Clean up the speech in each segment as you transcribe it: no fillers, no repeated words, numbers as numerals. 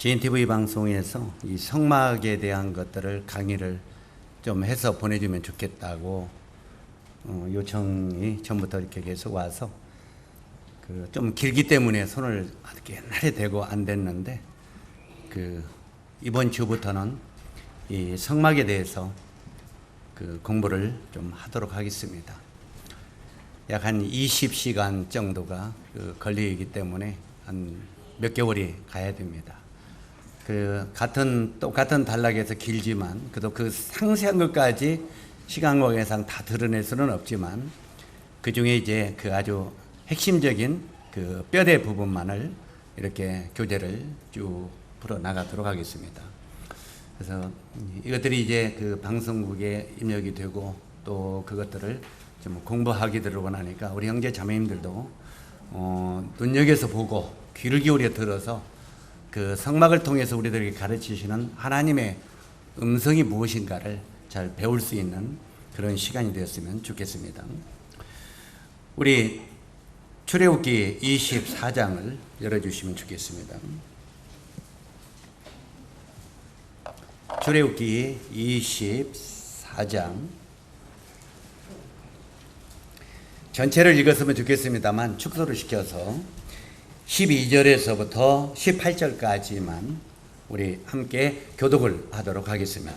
GNTV 방송에서 이 성막에 대한 것들을 강의를 좀 해서 보내주면 좋겠다고 요청이 전부터 이렇게 계속 와서 좀 길기 때문에 손을 이렇게 옛날에 대고 안 됐는데 이번 주부터는 이 성막에 대해서 공부를 좀 하도록 하겠습니다. 약 한 20시간 정도가 걸리기 때문에 한 몇 개월이 가야 됩니다. 똑같은 단락에서 길지만 그래도 그 상세한 것까지 시간 관계상 다 드러낼 수는 없지만 그 중에 이제 아주 핵심적인 뼈대 부분만을 이렇게 교재를 쭉 풀어 나가도록 하겠습니다. 그래서 이것들이 이제 방송국에 입력이 되고 또 그것들을 좀 공부하게 들어오고 나니까 우리 형제 자매님들도 눈여겨서 보고 귀를 기울여 들어서 성막을 통해서 우리들에게 가르치시는 하나님의 음성이 무엇인가를 잘 배울 수 있는 그런 시간이 되었으면 좋겠습니다. 우리 출애굽기 24장을 열어주시면 좋겠습니다. 출애굽기 24장 전체를 읽었으면 좋겠습니다만 축소를 시켜서 12절에서부터 18절까지만 우리 함께 교독을 하도록 하겠습니다.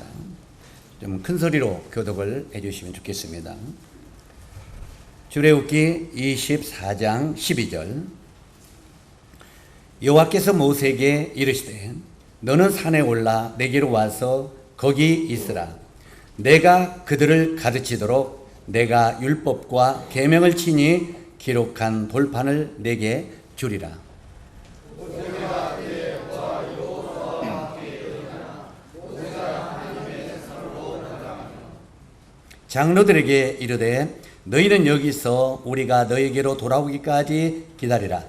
좀 큰 소리로 교독을 해주시면 좋겠습니다. 출애굽기 24장 12절 여호와께서 모세에게 이르시되 너는 산에 올라 내게로 와서 거기 있으라. 내가 그들을 가르치도록 내가 율법과 계명을 친히 기록한 돌판을 내게 주리라. 장로들에게 이르되 너희는 여기서 우리가 너희에게로 돌아오기까지 기다리라.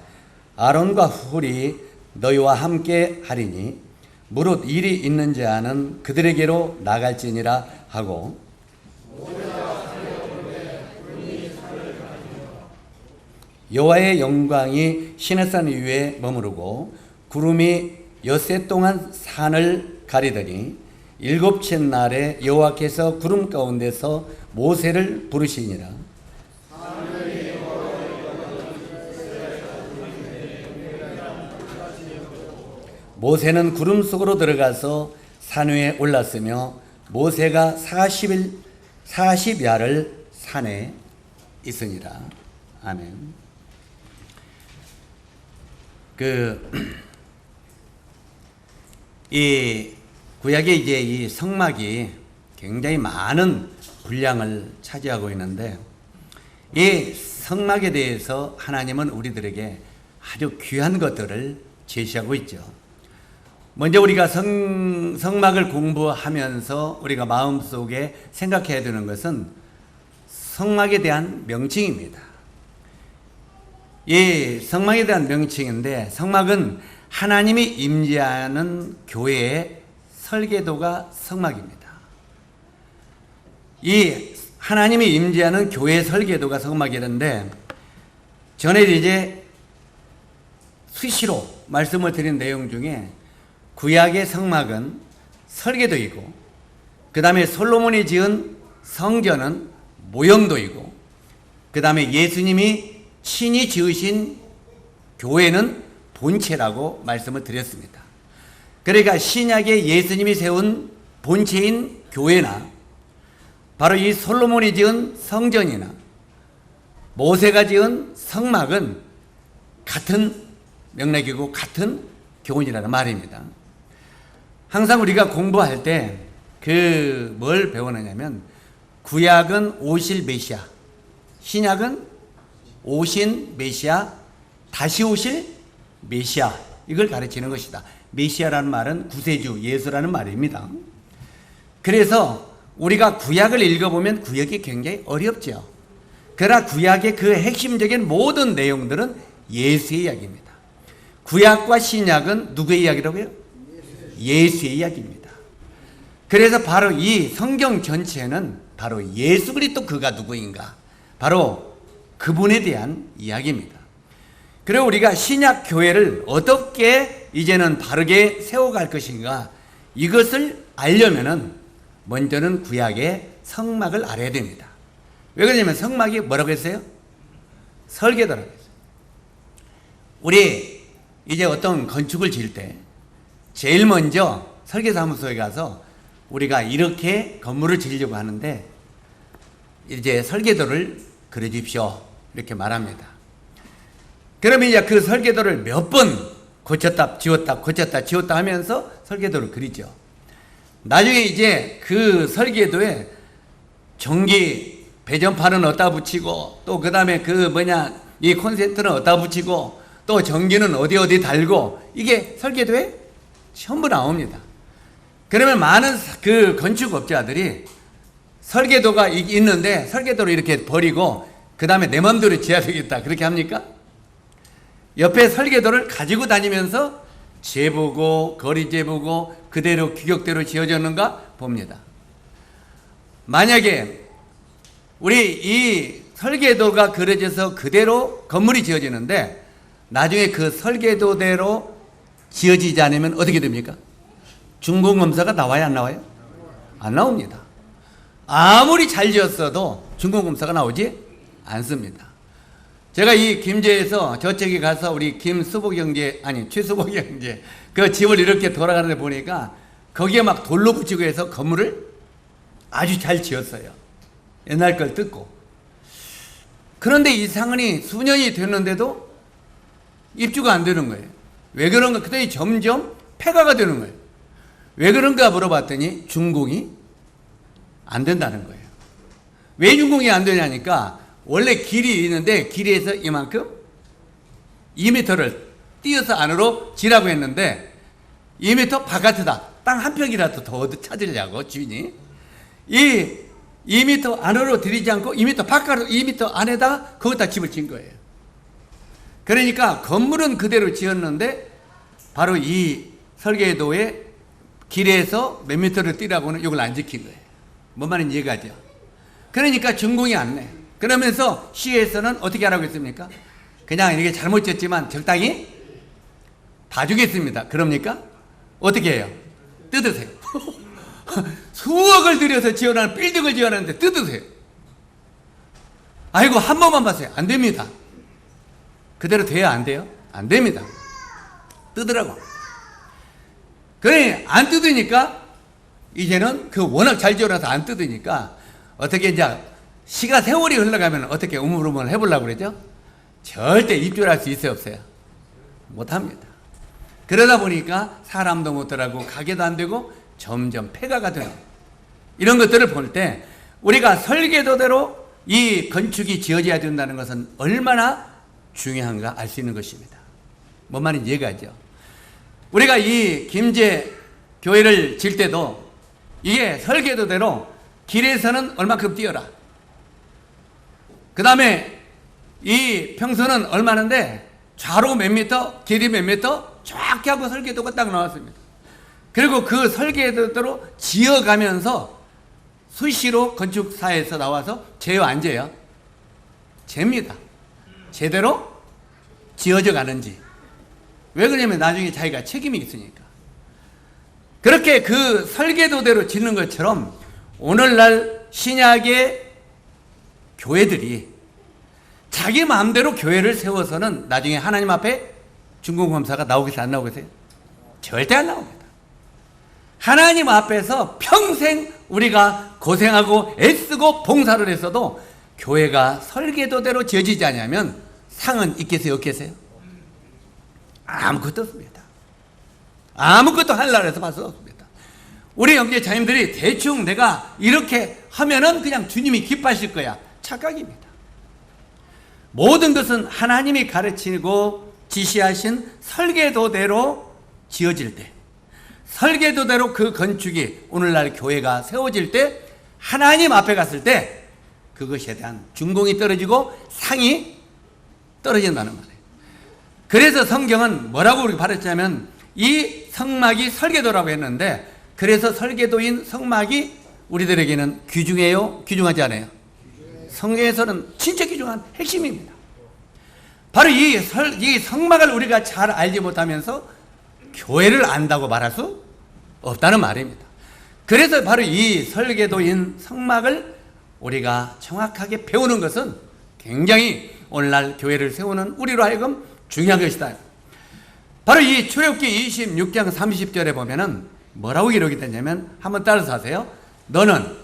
아론과 훌이 너희와 함께 하리니 무릇 일이 있는 자는 그들에게로 나갈지니라 하고 여호와의 영광이 시내산 위에 머무르고 구름이 엿새 동안 산을 가리더니 일곱째 날에 여호와께서 구름 가운데서 모세를 부르시니라. 모세는 구름 속으로 들어가서 산 위에 올랐으며 모세가 40야를 산에 있으니라. 아멘. 이 구약의 이제 이 성막이 굉장히 많은 분량을 차지하고 있는데 이 성막에 대해서 하나님은 우리들에게 아주 귀한 것들을 제시하고 있죠. 먼저 우리가 성막을 공부하면서 우리가 마음속에 생각해야 되는 것은 성막에 대한 명칭입니다. 이 성막에 대한 명칭인데 성막은 하나님이 임재하는 교회의 설계도가 성막입니다. 이 하나님이 임재하는 교회의 설계도가 성막이라는데 전에 이제 수시로 말씀을 드린 내용 중에 구약의 성막은 설계도이고 그 다음에 솔로몬이 지은 성전은 모형도이고 그 다음에 예수님이 친히 지으신 교회는 본체라고 말씀을 드렸습니다. 그러니까 신약에 예수님이 세운 본체인 교회나 바로 이 솔로몬이 지은 성전이나 모세가 지은 성막은 같은 맥락이고 같은 교훈이라는 말입니다. 항상 우리가 공부할 때 뭘 배우느냐면 구약은 오실 메시아, 신약은 오신 메시아, 다시 오실 메시아, 이걸 가르치는 것이다. 메시아라는 말은 구세주, 예수라는 말입니다. 그래서 우리가 구약을 읽어보면 구약이 굉장히 어렵죠. 그러나 구약의 그 핵심적인 모든 내용들은 예수의 이야기입니다. 구약과 신약은 누구의 이야기라고요? 예수의 이야기입니다. 그래서 바로 이 성경 전체는 바로 예수 그리스도 그가 누구인가, 바로 그분에 대한 이야기입니다. 그리고 우리가 신약 교회를 어떻게 이제는 바르게 세워갈 것인가, 이것을 알려면은 먼저는 구약의 성막을 알아야 됩니다. 왜 그러냐면 성막이 뭐라고 했어요? 설계도라고 했어요. 우리 이제 어떤 건축을 지을 때 제일 먼저 설계사무소에 가서 우리가 이렇게 건물을 지으려고 하는데 이제 설계도를 그려주십시오, 이렇게 말합니다. 그러면 이제 그 설계도를 몇 번 고쳤다 지웠다 고쳤다 지웠다 하면서 설계도를 그리죠. 나중에 이제 그 설계도에 전기 배전판은 어디다 붙이고, 또 그 다음에 이 콘센트는 어디다 붙이고, 또 전기는 어디 달고, 이게 설계도에 전부 나옵니다. 그러면 많은 그 건축업자들이 설계도가 있는데 설계도를 이렇게 버리고 그 다음에 내 맘대로 지어야 되겠다, 그렇게 합니까? 옆에 설계도를 가지고 다니면서 재보고 거리 재보고 그대로 규격대로 지어졌는가 봅니다. 만약에 우리 이 설계도가 그려져서 그대로 건물이 지어지는데 나중에 그 설계도대로 지어지지 않으면 어떻게 됩니까? 준공검사가 나와요, 안 나와요? 안 나옵니다. 아무리 잘 지었어도 준공검사가 나오지 않습니다. 제가 이 김제에서 저쪽에 가서 우리 최수복 형제 그 집을 이렇게 돌아가는데 보니까 거기에 막 돌로 붙이고 해서 건물을 아주 잘 지었어요. 옛날 걸 뜯고. 그런데 이 상은이 수년이 됐는데도 입주가 안 되는 거예요. 왜 그런가? 그랬더니 점점 폐가가 되는 거예요. 왜 그런가 물어봤더니 준공이 안 된다는 거예요. 왜 준공이 안 되냐니까 원래 길이 있는데 길이에서 이만큼 2m를 띄어서 안으로 지라고 했는데 2m 바깥이다. 땅 한 평이라도 더 찾으려고 주인이 이 2m 안으로 들이지 않고 2m 바깥으로 2m 안에다가 거기다 집을 진 거예요. 그러니까 건물은 그대로 지었는데 바로 이 설계도의 길에서 몇 미터를 뛰라고는 이걸 안 지킨 거예요. 뭔 말인지 이해가죠? 그러니까 준공이 안 내. 그러면서 시에서는 어떻게 하라고 했습니까? 그냥 이렇게 잘못 지었지만 적당히 봐주겠습니다. 그럽니까? 어떻게 해요? 뜯으세요. 수억을 들여서 지어놓은 빌딩을 지어놨는데 뜯으세요. 아이고 한 번만 봤어요. 안 됩니다. 그대로 돼야 안 돼요? 안 됩니다. 뜯으라고. 그래 안 뜯으니까 이제는 그 워낙 잘 지어놔서 안 뜯으니까 어떻게 이제 세월이 흘러가면 어떻게 우물우물 해보려고 그러죠? 절대 입주를 할 수 있어요, 없어요? 못합니다. 그러다 보니까 사람도 못 들어가고 가게도 안 되고 점점 폐가가 되는 이런 것들을 볼 때 우리가 설계도대로 이 건축이 지어져야 된다는 것은 얼마나 중요한가 알 수 있는 것입니다. 뭔 말인지 이해가죠? 우리가 이 김제 교회를 질 때도 이게 설계도대로 길에서는 얼마큼 뛰어라. 그 다음에 이 평수는 얼마인데 좌로 몇 미터, 길이 몇 미터 정확히 하고 설계도가 딱 나왔습니다. 그리고 그 설계도대로 지어가면서 수시로 건축사에서 나와서 재요, 안 재요? 잽니다. 제대로 지어져 가는지. 왜 그러냐면 나중에 자기가 책임이 있으니까. 그렇게 그 설계도대로 짓는 것처럼 오늘날 신약의 교회들이 자기 마음대로 교회를 세워서는 나중에 하나님 앞에 준공검사가 나오겠어요, 안 나오겠어요? 절대 안 나옵니다. 하나님 앞에서 평생 우리가 고생하고 애쓰고 봉사를 했어도 교회가 설계도대로 지어지지 않으면 상은 있겠어요, 없겠어요? 아무것도 없습니다. 아무것도 하늘나라에서 봐서 없습니다. 우리 형제 자님들이 대충 내가 이렇게 하면은 그냥 주님이 기뻐하실 거야. 착각입니다. 모든 것은 하나님이 가르치고 지시하신 설계도대로 지어질 때, 설계도대로 그 건축이 오늘날 교회가 세워질 때 하나님 앞에 갔을 때 그것에 대한 준공이 떨어지고 상이 떨어진다는 말이에요. 그래서 성경은 뭐라고 우리가 가르치냐면 이 성막이 설계도라고 했는데 그래서 설계도인 성막이 우리들에게는 귀중해요? 귀중하지 않아요? 성경에서는 진짜 귀중한 핵심입니다. 바로 이 성막을 우리가 잘 알지 못하면서 교회를 안다고 말할 수 없다는 말입니다. 그래서 바로 이 설계도인 성막을 우리가 정확하게 배우는 것은 굉장히 오늘날 교회를 세우는 우리로 하여금 중요한 것이다. 바로 이 출애굽기 26장 30절에 보면은 뭐라고 기록이 되냐면 한번 따라서 하세요. 너는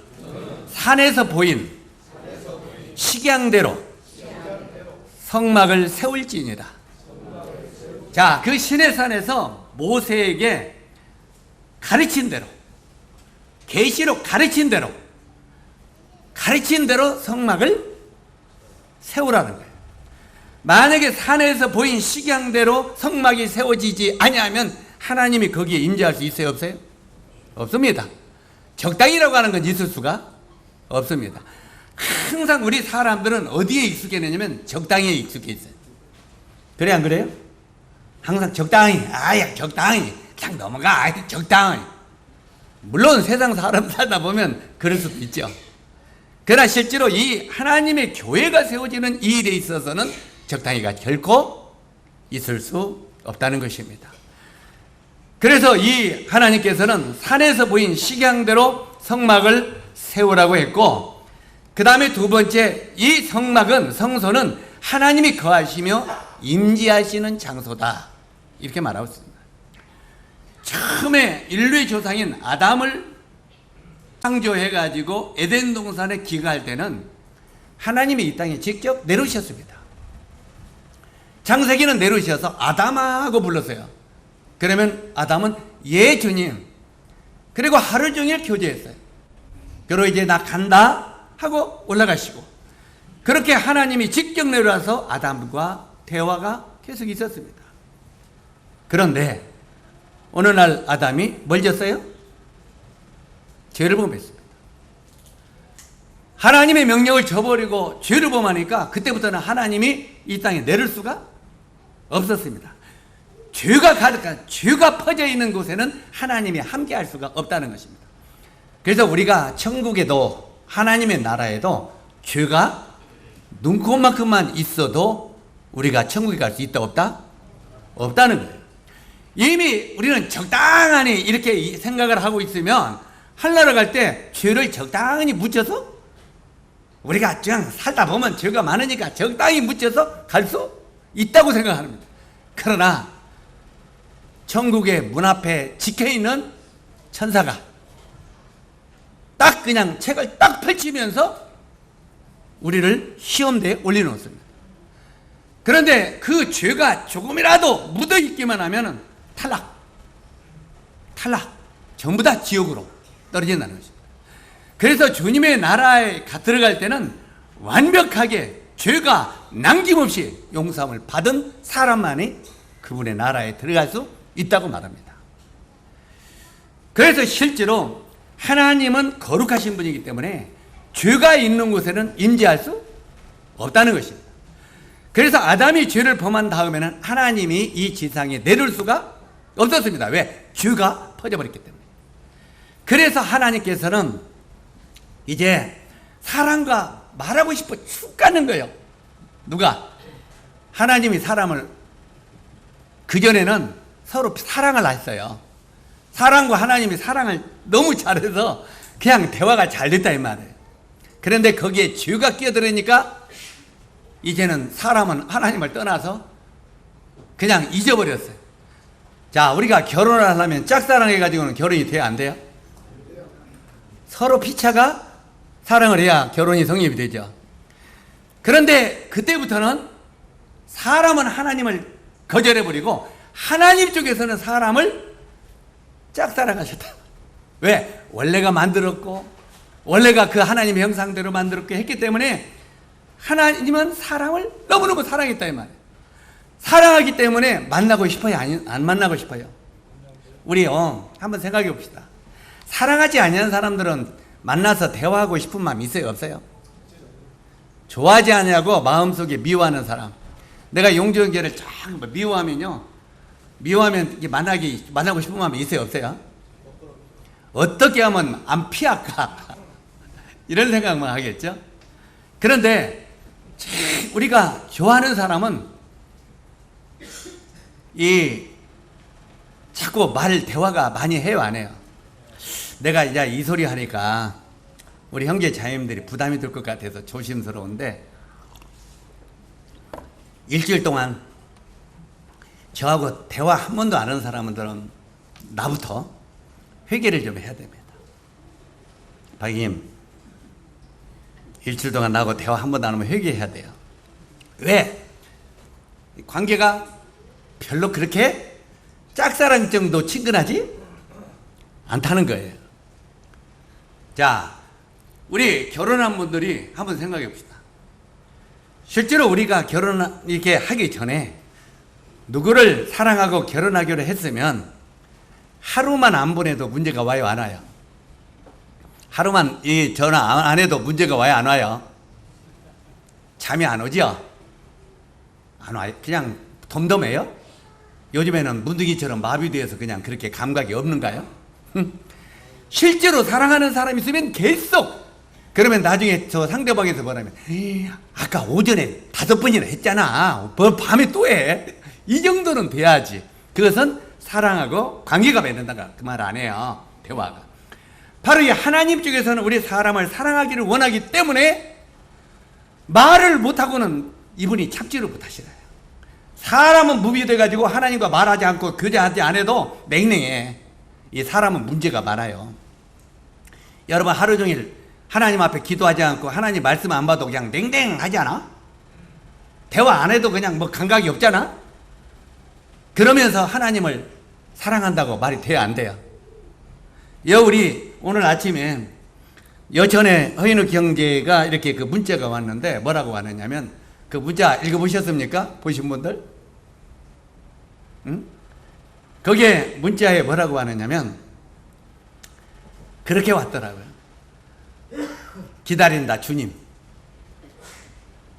산에서 보인 식양대로 성막을 세울지니라. 자, 그 시내산에서 모세에게 가르친 대로, 계시록 가르친 대로 성막을 세우라는 거예요. 만약에 산에서 보인 식양대로 성막이 세워지지 아니하면 하나님이 거기에 임재할 수 있어요, 없어요? 없습니다. 적당이라고 하는 건 있을 수가 없습니다. 항상 우리 사람들은 어디에 익숙해내냐면 적당히에 익숙해 있어요. 그래 안 그래요? 항상 적당히, 적당히 그냥 넘어가, 적당히. 물론 세상 사람 살다 보면 그럴 수도 있죠. 그러나 실제로 이 하나님의 교회가 세워지는 이 일에 있어서는 적당히가 결코 있을 수 없다는 것입니다. 그래서 이 하나님께서는 산에서 보인 식양대로 성막을 세우라고 했고, 그 다음에 두 번째, 이 성막은, 성소는 하나님이 거하시며 임재하시는 장소다, 이렇게 말하고 있습니다. 처음에 인류의 조상인 아담을 창조해가지고 에덴 동산에 기거할 때는 하나님이 이 땅에 직접 내려오셨습니다. 창세기는 내려오셔서 아담아 하고 불렀어요. 그러면 아담은 예 주님, 그리고 하루 종일 교제했어요. 그리고 이제 나 간다 하고 올라가시고, 그렇게 하나님이 직접 내려와서 아담과 대화가 계속 있었습니다. 그런데 어느 날 아담이 뭘 졌어요? 죄를 범했습니다. 하나님의 명령을 저버리고 죄를 범하니까 그때부터는 하나님이 이 땅에 내릴 수가 없었습니다. 죄가 가득한, 죄가 퍼져 있는 곳에는 하나님이 함께할 수가 없다는 것입니다. 그래서 우리가 천국에도 하나님의 나라에도 죄가 눈곱만큼만 있어도 우리가 천국에 갈 수 있다 없다? 없다는 거예요. 이미 우리는 적당하니 이렇게 생각을 하고 있으면 하늘나라 갈 때 죄를 적당히 묻혀서, 우리가 그냥 살다 보면 죄가 많으니까 적당히 묻혀서 갈 수 있다고 생각합니다. 그러나 천국의 문 앞에 지켜있는 천사가 딱 그냥 책을 딱 펼치면서 우리를 시험대에 올려놓습니다. 그런데 그 죄가 조금이라도 묻어있기만 하면 탈락, 전부 다 지옥으로 떨어진다는 것입니다. 그래서 주님의 나라에 들어갈 때는 완벽하게 죄가 남김없이 용서함을 받은 사람만이 그분의 나라에 들어갈 수 있다고 말합니다. 그래서 실제로 하나님은 거룩하신 분이기 때문에 죄가 있는 곳에는 임재할 수 없다는 것입니다. 그래서 아담이 죄를 범한 다음에는 하나님이 이 지상에 내릴 수가 없었습니다. 왜? 죄가 퍼져버렸기 때문에. 그래서 하나님께서는 이제 사람과 말하고 싶어 축 가는 거예요. 누가? 하나님이 사람을, 그전에는 서로 사랑을 했어요. 사람과 하나님이 사랑을 너무 잘해서 그냥 대화가 잘 됐다 이 말이에요. 그런데 거기에 죄가 끼어들으니까 이제는 사람은 하나님을 떠나서 그냥 잊어버렸어요. 자, 우리가 결혼을 하려면 짝사랑해가지고는 결혼이 돼야 안 돼요? 서로 피차가 사랑을 해야 결혼이 성립이 되죠. 그런데 그때부터는 사람은 하나님을 거절해버리고 하나님 쪽에서는 사람을 짝사랑하셨다. 왜? 원래가 만들었고 원래가 그 하나님의 형상대로 만들었고 했기 때문에 하나님은 사람을 너무너무 사랑했다 이 말이에요. 사랑하기 때문에 만나고 싶어요? 안 만나고 싶어요? 우리요, 한번 생각해 봅시다. 사랑하지 않는 사람들은 만나서 대화하고 싶은 마음이 있어요, 없어요? 좋아하지 않냐고 마음속에 미워하는 사람. 내가 용정계를 쫙 미워하면요, 미워하면 만나고 싶은 마음이 있어요, 없어요? 어떻게 하면 안 피할까? 이런 생각만 하겠죠? 그런데 우리가 좋아하는 사람은 이 자꾸 대화가 많이 해요, 안 해요? 내가 이제 이 소리 하니까 우리 형제 자매님들이 부담이 될 것 같아서 조심스러운데, 일주일 동안 저하고 대화 한 번도 안 하는 사람들은 나부터 회개를 좀 해야 됩니다. 박님, 일주일 동안 나하고 대화 한 번도 안 하면 회개해야 돼요. 왜? 관계가 별로 그렇게 짝사랑 정도 친근하지 않다는 거예요. 자, 우리 결혼한 분들이 한번 생각해 봅시다. 실제로 우리가 이렇게 하기 전에 누구를 사랑하고 결혼하기로 했으면 하루만 안 보내도 문제가 와요, 안 와요? 하루만 이 전화 안 해도 문제가 와요, 안 와요? 잠이 안 오죠? 안 와요? 그냥 덤덤해요? 요즘에는 문득이처럼 마비되어서 그냥 그렇게 감각이 없는가요? 실제로 사랑하는 사람이 있으면 계속, 그러면 나중에 저 상대방에서 뭐라면, 아까 오전에 5번이나 했잖아, 밤에 또 해. 이 정도는 돼야지. 그것은 사랑하고 관계가 맺는다, 그 말 안 해요, 대화가. 바로 이 하나님 쪽에서는 우리 사람을 사랑하기를 원하기 때문에 말을 못하고는 이분이 참지를 못하시나요? 사람은 무비돼가지고 하나님과 말하지 않고 교제하지 않아도 맹맹해. 이 사람은 문제가 많아요. 여러분, 하루 종일 하나님 앞에 기도하지 않고 하나님 말씀 안 봐도 그냥 냉랭하지 않아? 대화 안 해도 그냥 뭐 감각이 없잖아? 그러면서 하나님을 사랑한다고 말이 돼야 안 돼요? 우리 오늘 아침에 여천의 허인욱 형제가 이렇게 그 문자가 왔는데 뭐라고 왔느냐면, 그 문자 읽어보셨습니까? 보신 분들? 응? 거기에 문자에 뭐라고 하느냐면 그렇게 왔더라고요. 기다린다, 주님.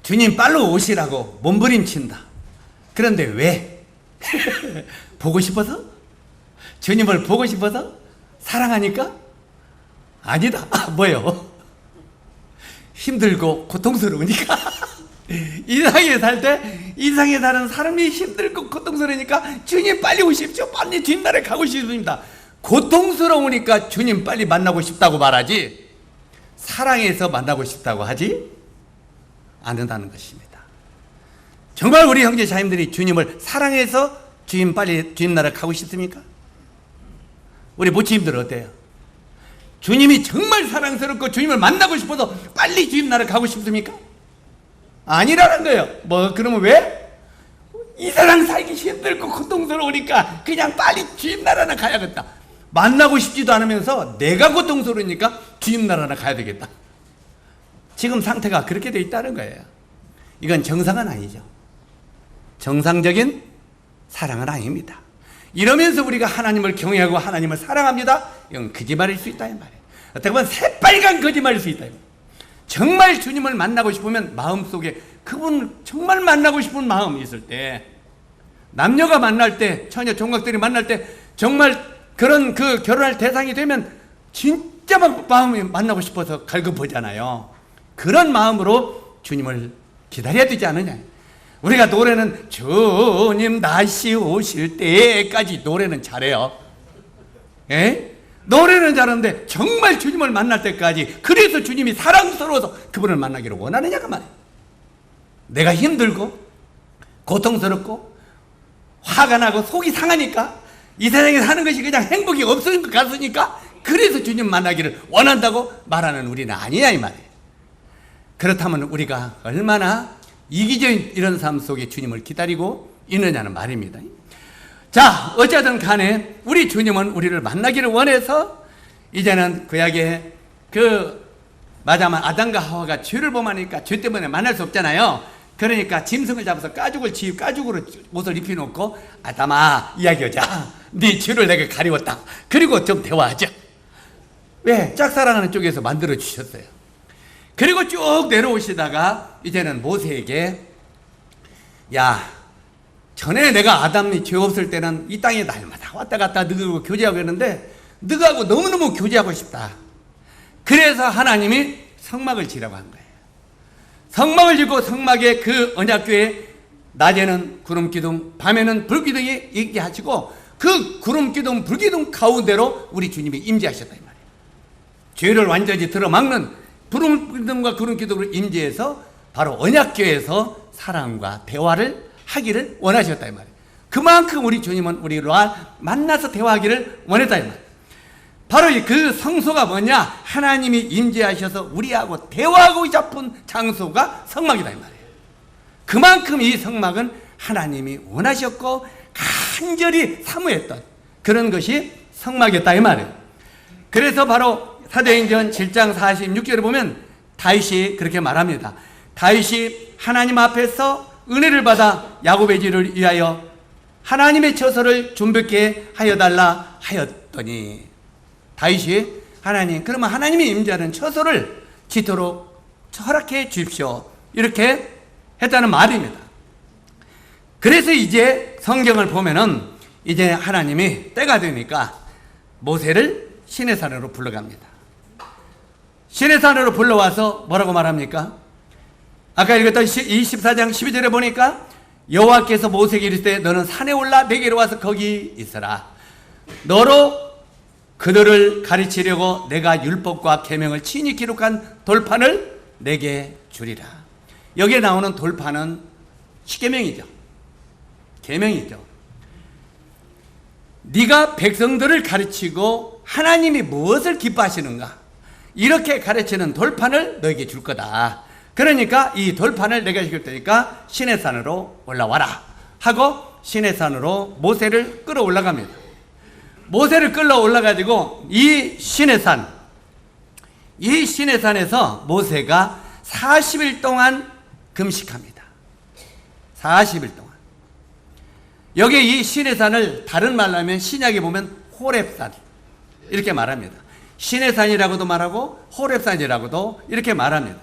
주님 빨로 오시라고 몸부림친다. 그런데 왜? 보고 싶어서? 주님을 보고 싶어서? 사랑하니까? 아니다. 뭐요? 힘들고 고통스러우니까. 이 세상에 사는 사람이 힘들고 고통스러우니까 주님 빨리 오십시오. 빨리 주님 나라에 가고 싶습니다. 고통스러우니까 주님 빨리 만나고 싶다고 말하지, 사랑해서 만나고 싶다고 하지 않는다는 것입니다. 정말 우리 형제 자매들이 주님을 사랑해서 주님 나라에 가고 싶습니까? 우리 모치님들 어때요? 주님이 정말 사랑스럽고 주님을 만나고 싶어서 빨리 주님 나라에 가고 싶습니까? 아니라는 거예요. 그러면 왜? 이 세상 살기 힘들고 고통스러우니까 그냥 빨리 주님 나라나 가야겠다. 만나고 싶지도 않으면서 내가 고통스러우니까 주님 나라나 가야 되겠다. 지금 상태가 그렇게 돼 있다는 거예요. 이건 정상은 아니죠. 정상적인 사랑은 아닙니다. 이러면서 우리가 하나님을 경외하고 하나님을 사랑합니다. 이건 거짓말일 수 있다 이 말이에요. 어떻게 보면 새빨간 거짓말일 수 있다. 정말 주님을 만나고 싶으면 마음속에 그분 정말 만나고 싶은 마음이 있을 때, 남녀가 만날 때, 처녀 종각들이 만날 때 정말 그런 그 결혼할 대상이 되면 진짜 마음이 만나고 싶어서 갈급하잖아요. 그런 마음으로 주님을 기다려야 되지 않느냐. 우리가 노래는 주님 다시 오실 때까지 노래는 잘해요. 예? 노래는 잘하는데 정말 주님을 만날 때까지, 그래서 주님이 사랑스러워서 그분을 만나기를 원하느냐가 말이에요. 내가 힘들고 고통스럽고 화가 나고 속이 상하니까, 이 세상에 사는 것이 그냥 행복이 없을 것 같으니까 그래서 주님 만나기를 원한다고 말하는 우리는 아니야 이 말이에요. 그렇다면 우리가 얼마나 이기적인 이런 삶 속에 주님을 기다리고 있느냐는 말입니다. 자, 어쨌든 간에 우리 주님은 우리를 만나기를 원해서 이제는 구약에 마자만 아담과 하와가 죄를 범하니까 죄 때문에 만날 수 없잖아요. 그러니까 짐승을 잡아서 가죽으로 옷을 입혀놓고, 아담아 이야기하자. 네 죄를 내가 가리웠다. 그리고 좀 대화하자. 왜? 짝사랑하는 쪽에서 만들어 주셨어요. 그리고 쭉 내려오시다가 이제는 모세에게, 야, 전에 내가 아담이 죄 없을 때는 이 땅에 날마다 왔다 갔다 너하고 교제하고 했는데 너하고 너무너무 교제하고 싶다. 그래서 하나님이 성막을 지라고 한 거예요. 성막을 짓고 성막에 그 언약궤에 낮에는 구름 기둥, 밤에는 불 기둥이 있게 하시고 그 구름 기둥 불기둥 가운데로 우리 주님이 임재하셨다 이 말이에요. 죄를 완전히 들어막는 구름 기둥과 구름 기둥으로 임재해서 바로 언약궤에서 사람과 대화를 하기를 원하셨다 이 말이에요. 그만큼 우리 주님은 우리와 만나서 대화하기를 원했다 이 말이에요. 바로 그 성소가 뭐냐? 하나님이 임재하셔서 우리하고 대화하고 싶은 장소가 성막이다 이 말이에요. 그만큼 이 성막은 하나님이 원하셨고 간절히 사모했던 그런 것이 성막이었다 이 말이에요. 그래서 바로 사도행전 7장 46절에 보면 다윗이 그렇게 말합니다. 다윗이 하나님 앞에서 은혜를 받아 야곱의 집을 위하여 하나님의 처소를 준비케 하여달라 하였더니, 다윗이 하나님, 그러면 하나님이 임재하는 처소를 짓도록 허락해 주십시오, 이렇게 했다는 말입니다. 그래서 이제 성경을 보면은 이제 하나님이 때가 되니까 모세를 시내산으로 불러갑니다. 시내산으로 불러와서 뭐라고 말합니까? 아까 읽었던 24장 12절에 보니까 여호와께서 모세에게 이르시되 너는 산에 올라 내게로 와서 거기 있으라. 너로 그들을 가르치려고 내가 율법과 계명을 친히 기록한 돌판을 내게 주리라. 여기에 나오는 돌판은 십계명이죠. 계명이죠. 네가 백성들을 가르치고 하나님이 무엇을 기뻐하시는가, 이렇게 가르치는 돌판을 너에게 줄 거다. 그러니까 이 돌판을 내가 줄 테니까 시내산으로 올라와라 하고 시내산으로 모세를 끌어 올라갑니다. 모세를 끌어 올라가지고 이 시내산에서 모세가 40일 동안 금식합니다. 40일 동안. 여기 이 시내산을 다른 말로 하면 신약에 보면 호렙산 이렇게 말합니다. 시내산이라고도 말하고 호렙산이라고도 이렇게 말합니다.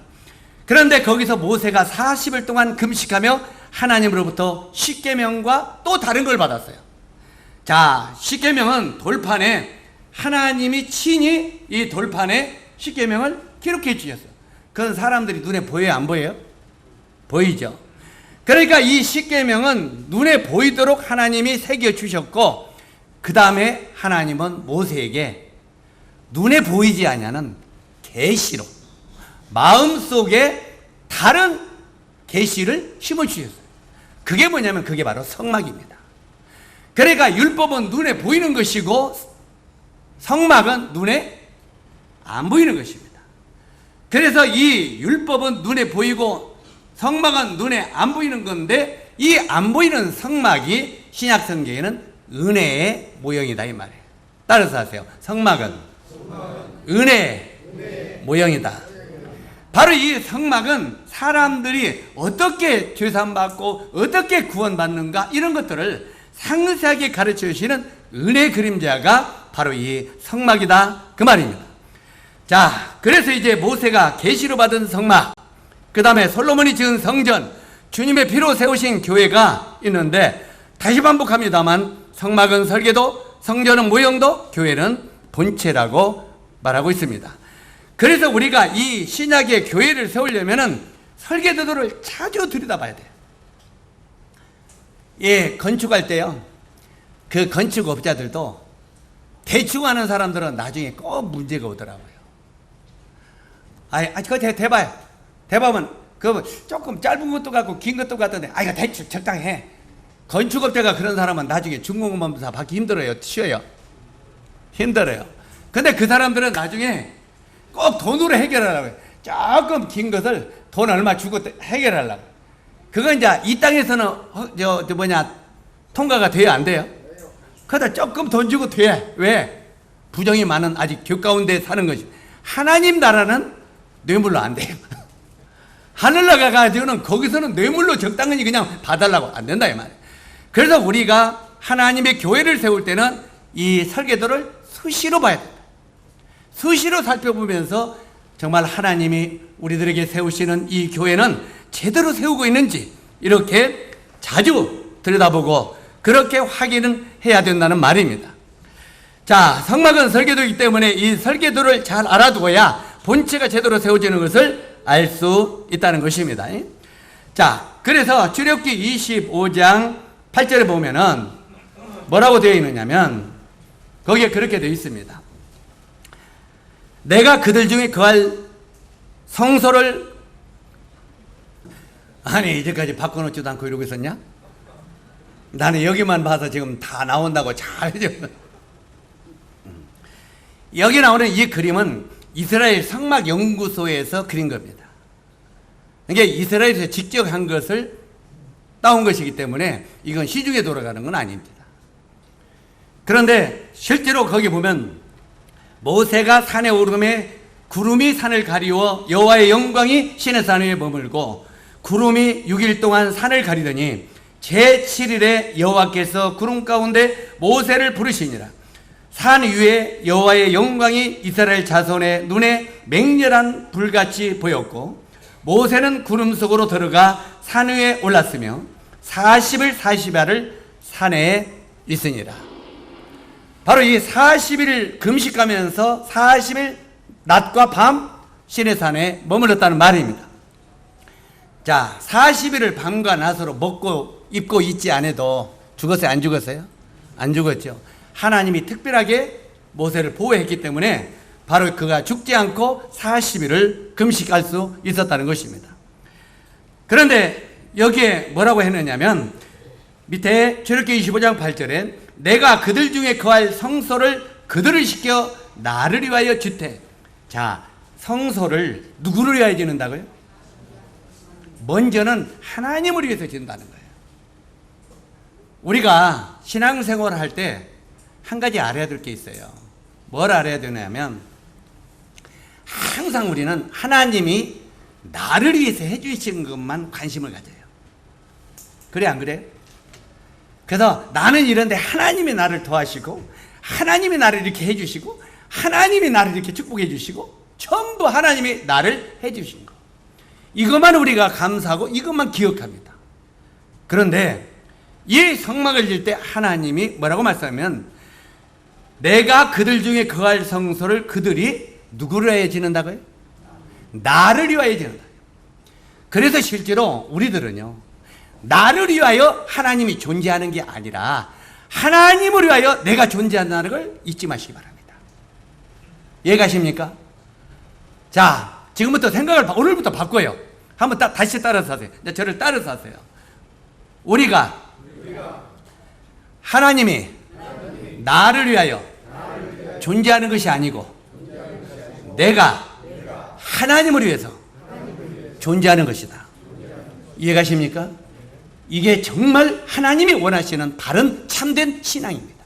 그런데 거기서 모세가 40일 동안 금식하며 하나님으로부터 십계명과 또 다른 걸 받았어요. 자, 십계명은 돌판에 하나님이 친히 이 돌판에 십계명을 기록해 주셨어요. 그건 사람들이 눈에 보여요, 안 보여요? 보이죠. 그러니까 이 십계명은 눈에 보이도록 하나님이 새겨 주셨고, 그 다음에 하나님은 모세에게 눈에 보이지 않냐는 계시로 마음속에 다른 계시를 심어주셨어요. 그게 뭐냐면 그게 바로 성막입니다. 그러니까 율법은 눈에 보이는 것이고 성막은 눈에 안 보이는 것입니다. 그래서 이 율법은 눈에 보이고 성막은 눈에 안 보이는 건데, 이 안 보이는 성막이 신약 성경에는 은혜의 모형이다 이 말이에요. 따라서 하세요. 성막은 은혜의 모형이다. 바로 이 성막은 사람들이 어떻게 죄사함받고 어떻게 구원받는가, 이런 것들을 상세하게 가르쳐 주시는 은혜의 그림자가 바로 이 성막이다 그 말입니다. 자, 그래서 이제 모세가 계시로 받은 성막, 그 다음에 솔로몬이 지은 성전, 주님의 피로 세우신 교회가 있는데, 다시 반복합니다만 성막은 설계도, 성전은 모형도, 교회는 본체라고 말하고 있습니다. 그래서 우리가 이 신약의 교회를 세우려면은 설계도를 자주 들여다봐야 돼요. 예, 건축할 때요, 그 건축업자들도 대충 하는 사람들은 나중에 꼭 문제가 오더라고요. 그거 대봐면 그 조금 짧은 것도 같고 긴 것도 같던데, 이거 대충 적당해. 건축업자가 그런 사람은 나중에 중공업사 받기 힘들어요, 쉬어요, 힘들어요. 근데 그 사람들은 나중에 꼭 돈으로 해결하려고 해요. 조금 긴 것을 돈 얼마 주고 해결하려고. 그건 이제 이 땅에서는 통과가 돼야 안 돼요? 그러다 조금 돈 주고 돼. 왜? 부정이 많은 아직 교 가운데 사는 것이. 하나님 나라는 뇌물로 안 돼요. 하늘 나가가지고는 거기서는 뇌물로 적당히 그냥 봐달라고 안 된다 이 말이에요. 그래서 우리가 하나님의 교회를 세울 때는 이 설계도를 수시로 봐야 된다. 수시로 살펴보면서 정말 하나님이 우리들에게 세우시는 이 교회는 제대로 세우고 있는지 이렇게 자주 들여다보고 그렇게 확인을 해야 된다는 말입니다. 자, 성막은 설계도이기 때문에 이 설계도를 잘 알아두어야 본체가 제대로 세워지는 것을 알 수 있다는 것입니다. 자, 그래서 출애굽기 25장 8절에 보면은 뭐라고 되어 있느냐면 거기에 그렇게 되어 있습니다. 내가 그들 중에 거할 성소를 아니 이제까지 바꿔놓지도 않고 이러고 있었냐? 나는 여기만 봐서 지금 다 나온다고 잘 해줘. 여기 나오는 이 그림은 이스라엘 성막연구소에서 그린 겁니다. 이게 이스라엘에서 직접 한 것을 따온 것이기 때문에 이건 시중에 돌아가는 건 아닙니다. 그런데 실제로 거기 보면 모세가 산에 오르매 구름이 산을 가리워 여호와의 영광이 시내 산 위에 머물고 구름이 6일 동안 산을 가리더니 제7일에 여호와께서 구름 가운데 모세를 부르시니라. 산 위에 여호와의 영광이 이스라엘 자손의 눈에 맹렬한 불같이 보였고 모세는 구름 속으로 들어가 산 위에 올랐으며 40일 40야를 산에 있으니라. 바로 이 40일 금식하면서 40일 낮과 밤 시내산에 머물렀다는 말입니다. 자, 40일을 밤과 낮으로 먹고 입고 있지 않아도 죽었어요? 안 죽었어요? 안 죽었죠. 하나님이 특별하게 모세를 보호했기 때문에 바로 그가 죽지 않고 40일을 금식할 수 있었다는 것입니다. 그런데 여기에 뭐라고 했느냐면 밑에 출애굽기 25장 8절에 내가 그들 중에 거할 성소를 그들을 시켜 나를 위하여 주되. 자, 성소를 누구를 위하여 짓는다고요? 먼저는 하나님을 위해서 짓는다는 거예요. 우리가 신앙생활을 할 때 한 가지 알아야 될 게 있어요. 뭘 알아야 되냐면 항상 우리는 하나님이 나를 위해서 해주신 것만 관심을 가져요. 그래 안 그래요? 그래서 나는 이런데 하나님이 나를 도와주시고 하나님이 나를 이렇게 해주시고 하나님이 나를 이렇게 축복해 주시고 전부 하나님이 나를 해주신 거, 이것만 우리가 감사하고 이것만 기억합니다. 그런데 이 성막을 질 때 하나님이 뭐라고 말씀하면 내가 그들 중에 거할 성소를 그들이 누구를 위하여 짓는다고요? 나를 위하여 짓는다. 그래서 실제로 우리들은요, 나를 위하여 하나님이 존재하는 게 아니라 하나님을 위하여 내가 존재한다는 걸 잊지 마시기 바랍니다. 이해가십니까? 자, 지금부터 생각을 오늘부터 바꿔요. 한번 다시 따라서 하세요. 저를 따라서 하세요. 우리가 하나님이 나를 위하여 존재하는 것이 아니고 내가 하나님을 위해서 존재하는 것이다. 이해가십니까? 이게 정말 하나님이 원하시는 바른 참된 신앙입니다.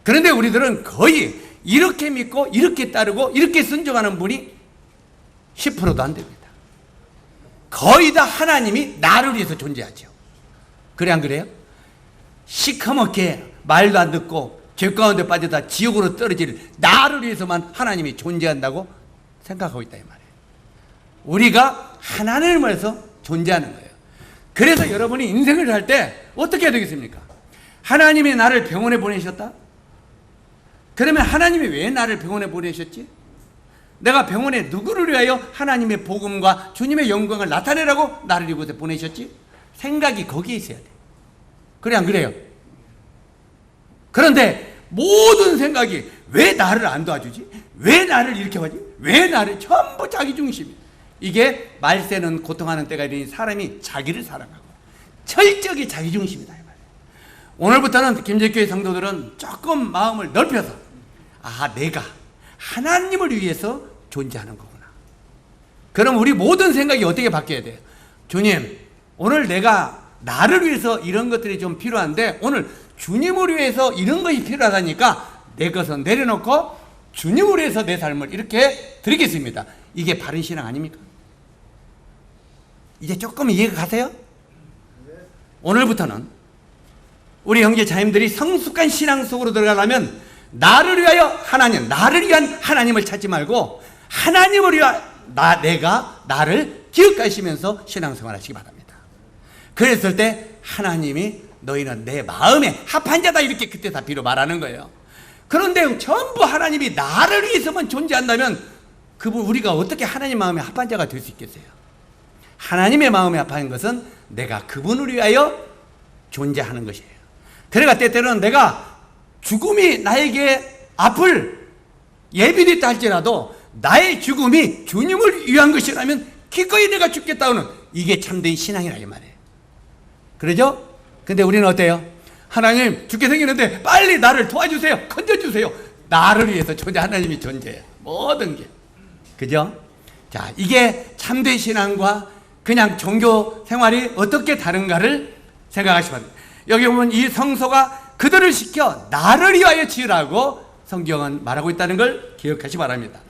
그런데 우리들은 거의 이렇게 믿고 이렇게 따르고 이렇게 순종하는 분이 10%도 안 됩니다. 거의 다 하나님이 나를 위해서 존재하죠. 그래 안 그래요? 시커멓게 말도 안 듣고 죄 가운데 빠져다 지옥으로 떨어질 나를 위해서만 하나님이 존재한다고 생각하고 있다 이 말이에요. 우리가 하나님을 위해서 존재하는 거예요. 그래서 여러분이 인생을 할 때 어떻게 해야 되겠습니까? 하나님이 나를 병원에 보내셨다? 그러면 하나님이 왜 나를 병원에 보내셨지? 내가 병원에 누구를 위하여 하나님의 복음과 주님의 영광을 나타내라고 나를 이곳에 보내셨지? 생각이 거기에 있어야 돼. 그래 안 그래요? 그런데 모든 생각이 왜 나를 안 도와주지? 왜 나를 이렇게 하지? 왜 나를? 전부 자기 중심이. 이게 말세는 고통하는 때가 이르니 사람이 자기를 사랑하고 철저하게 자기 중심이다 이 말이에요. 오늘부터는 김제교회 성도들은 조금 마음을 넓혀서 내가 하나님을 위해서 존재하는 거구나. 그럼 우리 모든 생각이 어떻게 바뀌어야 돼요? 주님, 오늘 내가 나를 위해서 이런 것들이 좀 필요한데 오늘 주님을 위해서 이런 것이 필요하다니까 내 것은 내려놓고 주님을 위해서 내 삶을 이렇게 드리겠습니다. 이게 바른 신앙 아닙니까? 이제 조금 이해가 가세요? 오늘부터는 우리 형제 자님들이 성숙한 신앙 속으로 들어가려면 나를 위하여 하나님, 나를 위한 하나님을 찾지 말고 하나님을 위하여 내가 나를 기억하시면서 신앙생활 하시기 바랍니다. 그랬을 때 하나님이 너희는 내 마음에 합한 자다 이렇게 그때 다 비로 말하는 거예요. 그런데 전부 하나님이 나를 위해서만 존재한다면 우리가 어떻게 하나님 마음에 합한 자가 될 수 있겠어요? 하나님의 마음에 합한 것은 내가 그분을 위하여 존재하는 것이에요. 그래가 때때로는 내가 죽음이 나에게 앞을 예비됐다 할지라도 나의 죽음이 주님을 위한 것이라면 기꺼이 내가 죽겠다고는 이게 참된 신앙이라 이 말이에요. 그러죠? 근데 우리는 어때요? 하나님 죽게 생기는데 빨리 나를 도와주세요. 건져주세요. 나를 위해서 하나님이 존재해요. 모든 게. 그죠? 자, 이게 참된 신앙과 그냥 종교 생활이 어떻게 다른가를 생각하시면 됩니다. 여기 보면 이 성소가 그들을 시켜 나를 위하여 지으라고 성경은 말하고 있다는 걸 기억하시 바랍니다.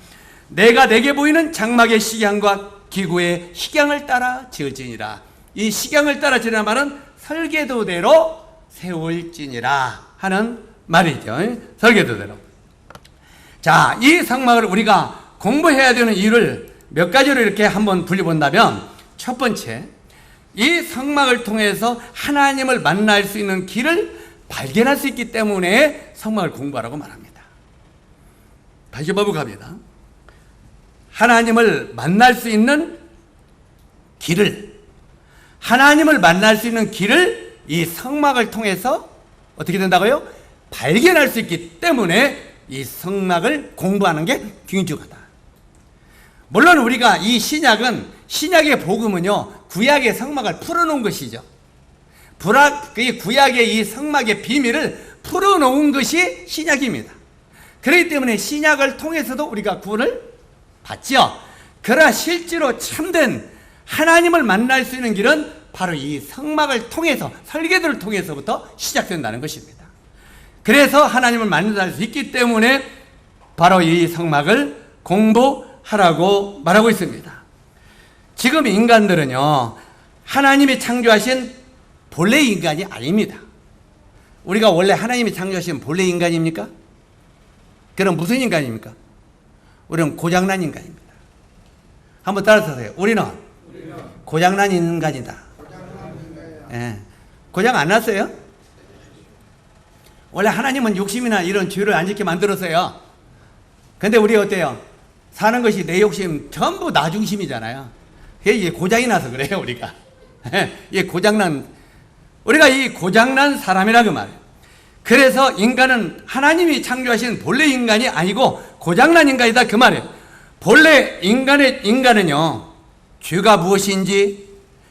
내가 내게 보이는 장막의 식양과 기구의 식양을 따라 지을지니라. 이 식양을 따라 지으라는 말은 설계도대로 세울지니라 하는 말이죠. 설계도대로. 자, 이 성막을 우리가 공부해야 되는 이유를 몇 가지로 이렇게 한번 분리본다면, 첫 번째, 이 성막을 통해서 하나님을 만날 수 있는 길을 발견할 수 있기 때문에 성막을 공부하라고 말합니다. 다시 반복합니다. 하나님을 만날 수 있는 길을, 하나님을 만날 수 있는 길을 이 성막을 통해서 어떻게 된다고요? 발견할 수 있기 때문에 이 성막을 공부하는 게 중요하다. 물론 우리가 이 신약의 복음은요, 구약의 성막을 풀어놓은 것이죠. 구약의 이 성막의 비밀을 풀어놓은 것이 신약입니다. 그렇기 때문에 신약을 통해서도 우리가 구원을 받죠. 그러나 실제로 참된 하나님을 만날 수 있는 길은 바로 이 성막을 통해서, 설계도를 통해서부터 시작된다는 것입니다. 그래서 하나님을 만날 수 있기 때문에 바로 이 성막을 공부하라고 말하고 있습니다. 지금 인간들은요, 하나님이 창조하신 본래 인간이 아닙니다. 우리가 원래 하나님이 창조하신 본래 인간입니까? 그럼 무슨 인간입니까? 우리는 고장난 인간입니다. 한번 따라서 하세요. 우리는 고장난 인간이다. 예. 고장 안 났어요? 원래 하나님은 욕심이나 이런 죄를 안 짓게 만들었어요. 근데 우리 어때요? 사는 것이 내 욕심, 전부 나 중심이잖아요. 이게 고장이 나서 그래요, 우리가. 이게 우리가 이 고장난 사람이라 그 말이에요. 그래서 인간은 하나님이 창조하신 본래 인간이 아니고 고장난 인간이다 그 말이에요. 본래 인간은요, 죄가 무엇인지,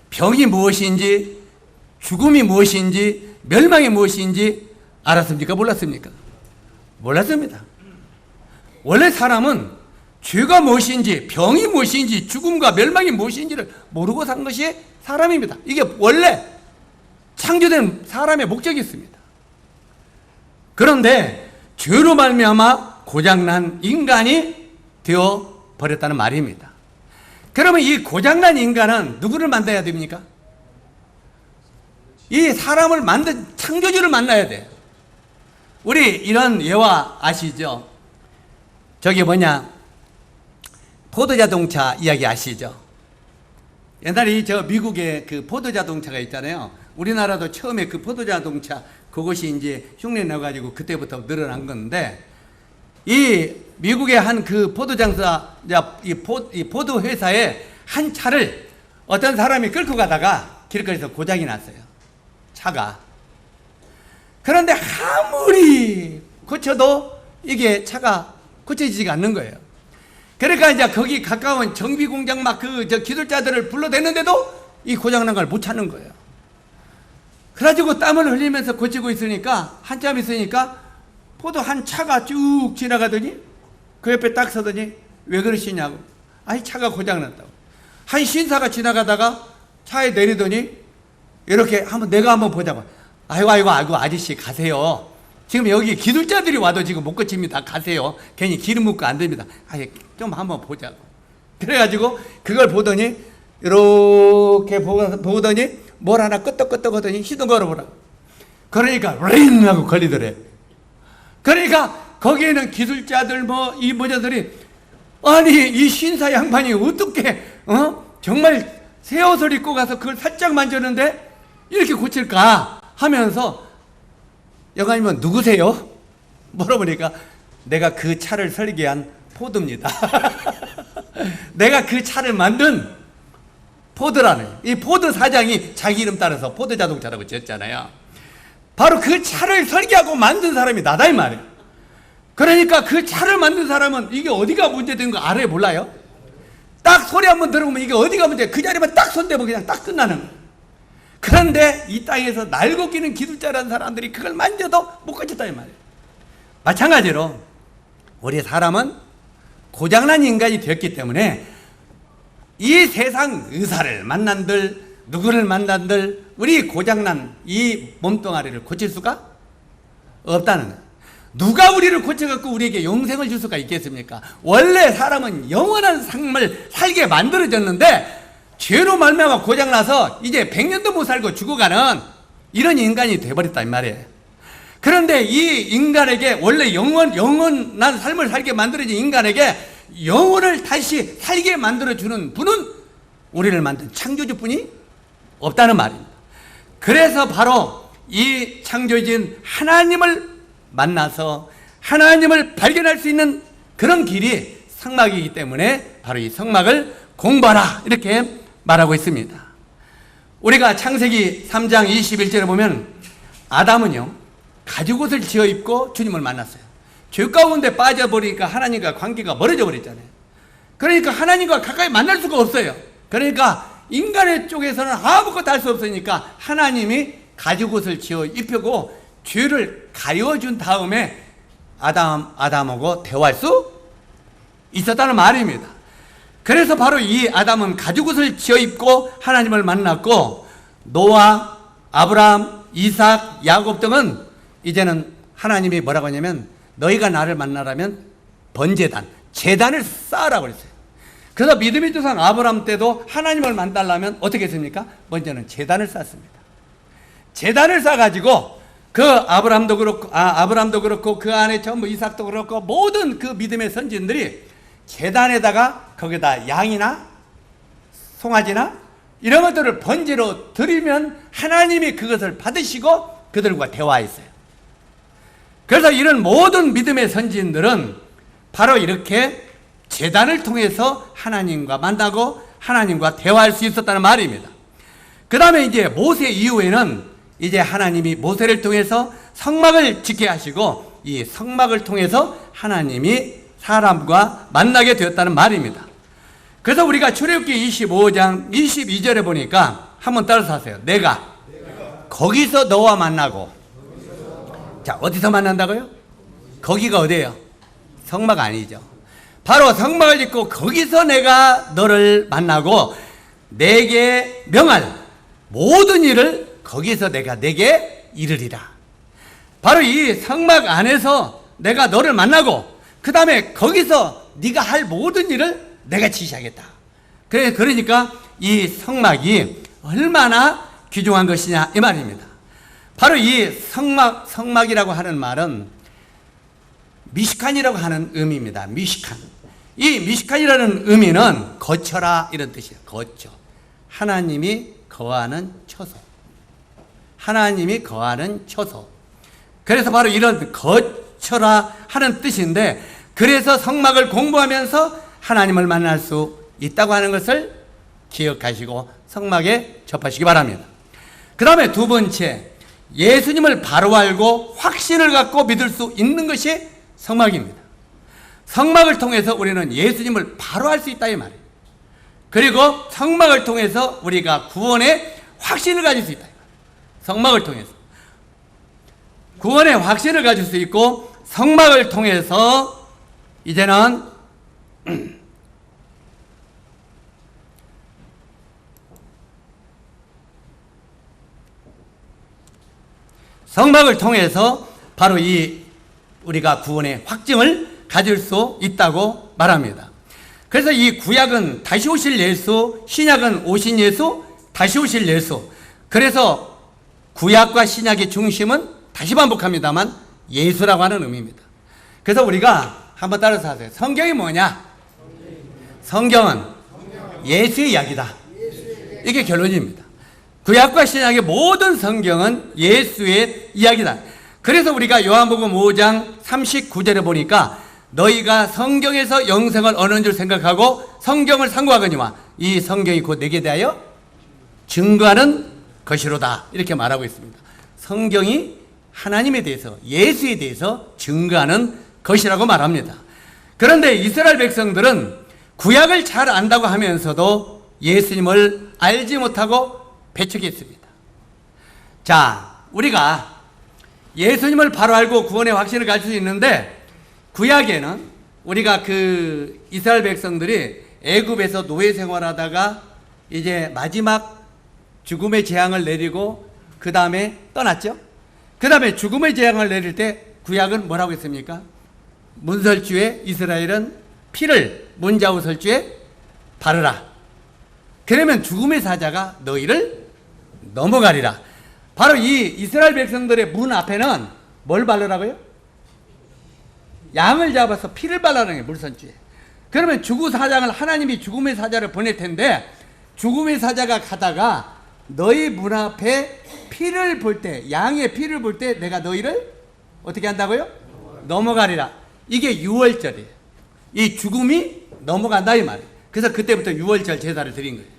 병이 무엇인지, 죽음이 무엇인지, 멸망이 무엇인지 알았습니까? 몰랐습니까? 몰랐습니다. 원래 사람은 죄가 무엇인지, 병이 무엇인지, 죽음과 멸망이 무엇인지를 모르고 산 것이 사람입니다. 이게 원래 창조된 사람의 목적이 있습니다. 그런데 죄로 말미암아 고장난 인간이 되어 버렸다는 말입니다. 그러면 이 고장난 인간은 누구를 만나야 됩니까? 이 사람을 만든 창조주를 만나야 돼요. 우리 이런 예화 아시죠? 저기 포도자동차 이야기 아시죠? 옛날에 저 미국에 그 포도자동차가 있잖아요. 우리나라도 처음에 그 포도자동차 그것이 이제 흉내 나가지고 그때부터 늘어난 건데, 이 미국의 한 그 이 포도 회사에 한 차를 어떤 사람이 끌고 가다가 길거리에서 고장이 났어요. 차가. 그런데 아무리 고쳐도 이게 차가 고쳐지지가 않는 거예요. 그러니까 이제 거기 가까운 정비 공장 기술자들을 불러댔는데도 이 고장난 걸 못 찾는 거예요. 그래가지고 땀을 흘리면서 고치고 있으니까, 한참 있으니까 포도 한 차가 쭉 지나가더니 그 옆에 딱 서더니 왜 그러시냐고. 아니, 차가 고장났다고. 한 신사가 지나가다가 차에 내리더니 이렇게 내가 한번 보자고. 아이고 아저씨 가세요. 지금 여기 기술자들이 와도 지금 못 고칩니다. 가세요. 괜히 기름 묻고 안 됩니다. 좀 한번 보자고. 그래가지고 그걸 보더니 이렇게 보더니 뭘 하나 끄떡끄떡 하더니 시동 걸어보라고. 그러니까 링 하고 걸리더래. 그러니까 거기에는 기술자들 이 모자들이, 아니 이 신사 양반이 어떻게 정말 새 옷을 입고 가서 그걸 살짝 만졌는데 이렇게 고칠까 하면서, 여관이면 누구세요? 물어보니까 내가 그 차를 설계한 포드입니다. 내가 그 차를 만든 포드라는, 이 포드 사장이 자기 이름 따라서 포드 자동차라고 지었잖아요. 바로 그 차를 설계하고 만든 사람이 나다 이 말이에요. 그러니까 그 차를 만든 사람은 이게 어디가 문제된 거 알아요? 몰라요? 딱 소리 한번 들어보면 이게 어디가 문제, 그 자리만 딱 손대면 그냥 딱 끝나는 거예요. 그런데 이 땅에서 날고 끼는 기술자라는 사람들이 그걸 만져도 못 고쳤다 이 말이에요. 마찬가지로 우리 사람은 고장난 인간이 되었기 때문에 이 세상 의사를 만난들 누구를 만난들 우리 고장난 이 몸뚱아리를 고칠 수가 없다는 거예요. 누가 우리를 고쳐갖고 우리에게 영생을 줄 수가 있겠습니까? 원래 사람은 영원한 삶을 살게 만들어졌는데 죄로 말미암아 고장나서 이제 100년도 못 살고 죽어가는 이런 인간이 돼버렸다 이 말이에요. 그런데 이 인간에게 원래 영원한 삶을 살게 만들어진 인간에게 영혼을 다시 살게 만들어주는 분은 우리를 만든 창조주뿐이 없다는 말입니다. 그래서 바로 이 창조주인 하나님을 만나서 하나님을 발견할 수 있는 그런 길이 성막이기 때문에 바로 이 성막을 공부하라 이렇게 말하고 있습니다. 우리가 창세기 3장 21절에 보면 아담은요 가죽옷을 지어 입고 주님을 만났어요. 죄 가운데 빠져버리니까 하나님과 관계가 멀어져 버렸잖아요. 그러니까 하나님과 가까이 만날 수가 없어요. 그러니까 인간의 쪽에서는 아무것도 할 수 없으니까 하나님이 가죽옷을 지어 입히고 죄를 가려준 다음에 아담하고 대화할 수 있었다는 말입니다. 그래서 바로 이 아담은 가죽옷을 지어 입고 하나님을 만났고 노아, 아브라함, 이삭, 야곱 등은 이제는 하나님이 뭐라고 하냐면 너희가 나를 만나라면 번제단, 제단을 쌓으라고 그랬어요. 그래서 믿음의 조상 아브라함 때도 하나님을 만나려면 어떻게 했습니까? 먼저는 제단을 쌓습니다. 제단을 쌓아가지고 그 아브라함도 그렇고 그 안에 전부 이삭도 그렇고 모든 그 믿음의 선진들이 제단에다가 거기다 양이나 송아지나 이런 것들을 번제로 드리면 하나님이 그것을 받으시고 그들과 대화했어요. 그래서 이런 모든 믿음의 선지인들은 바로 이렇게 제단을 통해서 하나님과 만나고 하나님과 대화할 수 있었다는 말입니다. 그 다음에 이제 모세 이후에는 이제 하나님이 모세를 통해서 성막을 짓게 하시고 이 성막을 통해서 하나님이 사람과 만나게 되었다는 말입니다. 그래서 우리가 출애굽기 25장 22절에 보니까 한번 따라서 하세요. 내가 거기서 너와 만나고. 자, 어디서 만난다고요? 거기가 어디예요? 성막 아니죠. 바로 성막을 짓고 거기서 내가 너를 만나고 내게 명할 모든 일을 거기서 내가 내게 이르리라. 바로 이 성막 안에서 내가 너를 만나고 그 다음에 거기서 네가 할 모든 일을 내가 지시하겠다. 그러니까 이 성막이 얼마나 귀중한 것이냐 이 말입니다. 바로 이 성막이라고 하는 말은 미시칸이라고 하는 의미입니다. 미시칸. 이 미시칸이라는 의미는 거처라 이런 뜻이에요. 거처. 하나님이 거하는 처소. 하나님이 거하는 처소. 그래서 바로 이런 거처라 하는 뜻인데 그래서 성막을 공부하면서 하나님을 만날 수 있다고 하는 것을 기억하시고 성막에 접하시기 바랍니다. 그 다음에 두 번째, 예수님을 바로 알고 확신을 갖고 믿을 수 있는 것이 성막입니다. 성막을 통해서 우리는 예수님을 바로 알 수 있다 이 말이에요. 그리고 성막을 통해서 우리가 구원의 확신을 가질 수 있다. 성막을 통해서 구원의 확신을 가질 수 있고 성막을 통해서 이제는 성막을 통해서 바로 이 우리가 구원의 확증을 가질 수 있다고 말합니다. 그래서 이 구약은 다시 오실 예수, 신약은 오신 예수, 다시 오실 예수. 그래서 구약과 신약의 중심은 다시 반복합니다만 예수라고 하는 의미입니다. 그래서 우리가 한번 따라서 하세요. 성경이 뭐냐? 성경은 예수의 이야기다. 이게 결론입니다. 구약과 신약의 모든 성경은 예수의 이야기다. 그래서 우리가 요한복음 5장 39절에 보니까 너희가 성경에서 영생을 얻는 줄 생각하고 성경을 상고하거니와 이 성경이 곧 내게 대하여 증거하는 것이로다. 이렇게 말하고 있습니다. 성경이 하나님에 대해서, 예수에 대해서 증거하는 것이라고 말합니다. 그런데 이스라엘 백성들은 구약을 잘 안다고 하면서도 예수님을 알지 못하고 배척했습니다. 자, 우리가 예수님을 바로 알고 구원의 확신을 가질 수 있는데, 구약에는 우리가 그 이스라엘 백성들이 애굽에서 노예 생활하다가 이제 마지막 죽음의 재앙을 내리고 그 다음에 떠났죠. 그 다음에 죽음의 재앙을 내릴 때 구약은 뭐라고 했습니까? 문설주에 이스라엘은 피를 문자우 설주에 바르라. 그러면 죽음의 사자가 너희를 넘어가리라. 바로 이 이스라엘 백성들의 문 앞에는 뭘 바르라고요? 양을 잡아서 피를 바르는 게 물선주에. 그러면 죽은 사장을, 하나님이 죽음의 사자를 보낼 텐데, 죽음의 사자가 가다가 너희 문 앞에 피를 볼 때, 양의 피를 볼 때 내가 너희를 어떻게 한다고요? 넘어가리라. 이게 유월절이에요. 이 죽음이 넘어간다 이 말이에요. 그래서 그때부터 유월절 제사를 드린 거예요.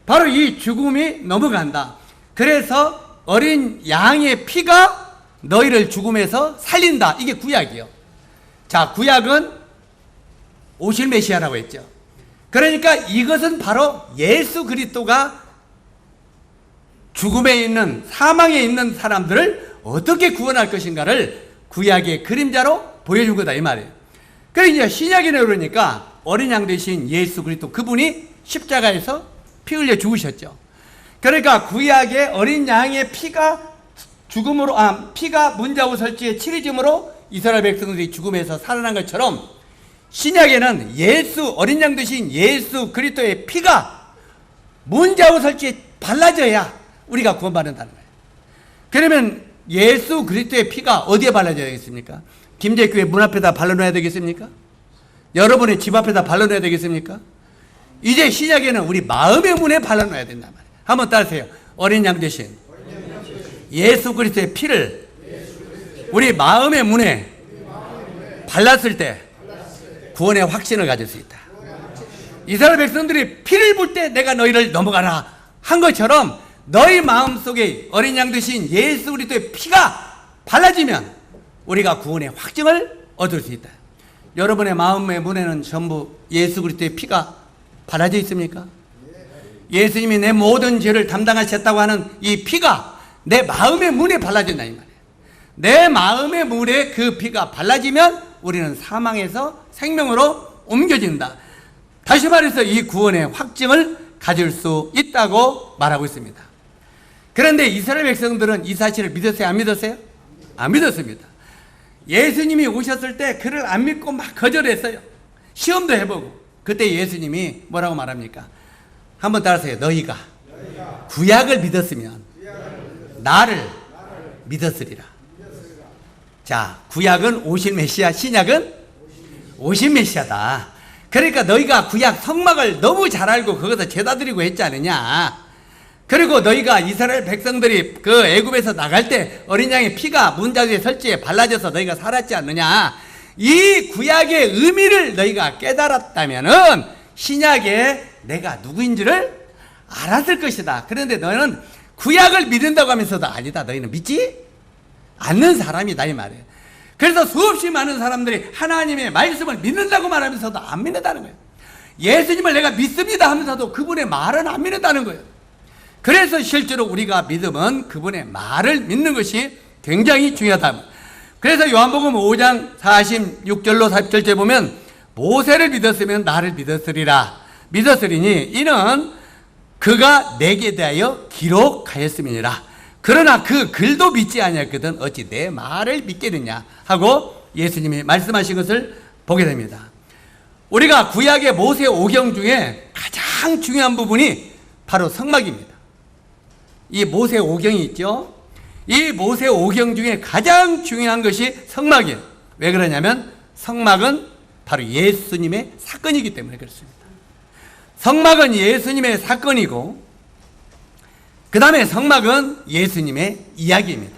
바로 이 죽음이 넘어간다. 그래서 어린 양의 피가 너희를 죽음에서 살린다. 이게 구약이에요. 자, 구약은 오실 메시아라고 했죠. 그러니까 이것은 바로 예수 그리스도가 죽음에 있는, 사망에 있는 사람들을 어떻게 구원할 것인가를 구약의 그림자로 보여준 거다 이 말이에요. 그러니까 신약에 그러니까 어린 양 되신 예수 그리스도, 그분이 십자가에서 피 흘려 죽으셨죠. 그러니까 구약의 어린 양의 피가 죽음으로, 피가 문자우 설주에 치러짐으로 이스라엘 백성들이 죽음에서 살아난 것처럼, 신약에는 예수, 어린 양 되신 예수 그리스도의 피가 문자우 설주에 발라져야 우리가 구원받는다는 거예요. 그러면 예수 그리스도의 피가 어디에 발라져야 되겠습니까? 김제교회 문 앞에다 발라놔야 되겠습니까? 여러분의 집 앞에다 발라놔야 되겠습니까? 이제 신약에는 우리 마음의 문에 발라놔야 된단 말이에요. 한번 따라하세요. 어린 양 대신 예수 그리스도의 피를 우리 마음의 문에 발랐을 때 구원의 확신을 가질 수 있다. 이스라엘 백성들이 피를 볼 때 내가 너희를 넘어가라 한 것처럼, 너희 마음속에 어린 양 되신 예수 그리스도의 피가 발라지면 우리가 구원의 확증을 얻을 수 있다. 여러분의 마음의 문에는 전부 예수 그리스도의 피가 발라져 있습니까? 예수님이 내 모든 죄를 담당하셨다고 하는 이 피가 내 마음의 문에 발라진다 이 말이에요. 내 마음의 문에 그 피가 발라지면 우리는 사망에서 생명으로 옮겨진다. 다시 말해서 이 구원의 확증을 가질 수 있다고 말하고 있습니다. 그런데 이스라엘 백성들은 이 사실을 믿었어요? 안 믿었어요? 안 믿었습니다. 예수님이 오셨을 때 그를 안 믿고 막 거절했어요. 시험도 해보고. 그때 예수님이 뭐라고 말합니까? 한번 따라하세요. 너희가 구약을 믿었으면 나를 믿었으리라. 자, 구약은 오실 메시아, 신약은 오신 메시아다. 그러니까 너희가 구약 성막을 너무 잘 알고 거기서 제사 드리고 했지 않느냐. 그리고 너희가 이스라엘 백성들이 그 애굽에서 나갈 때 어린 양의 피가 문자주의 설지에 발라져서 너희가 살았지 않느냐. 이 구약의 의미를 너희가 깨달았다면은 신약에 내가 누구인지를 알았을 것이다. 그런데 너희는 구약을 믿는다고 하면서도 아니다. 너희는 믿지 않는 사람이다 이 말이에요. 그래서 수없이 많은 사람들이 하나님의 말씀을 믿는다고 말하면서도 안 믿는다는 거예요. 예수님을 내가 믿습니다 하면서도 그분의 말은 안 믿는다는 거예요. 그래서 실제로 우리가 믿음은 그분의 말을 믿는 것이 굉장히 중요하다. 그래서 요한복음 5장 46절로 47절에 보면 모세를 믿었으면 나를 믿었으리라. 믿었으리니 이는 그가 내게 대하여 기록하였음이니라. 그러나 그 글도 믿지 아니했거든 어찌 내 말을 믿겠느냐 하고 예수님이 말씀하신 것을 보게 됩니다. 우리가 구약의 모세 오경 중에 가장 중요한 부분이 바로 성막입니다. 이 모세 오경이 있죠. 이 모세 오경 중에 가장 중요한 것이 성막이에요. 왜 그러냐면 성막은 바로 예수님의 사건이기 때문에 그렇습니다. 성막은 예수님의 사건이고 그 다음에 성막은 예수님의 이야기입니다.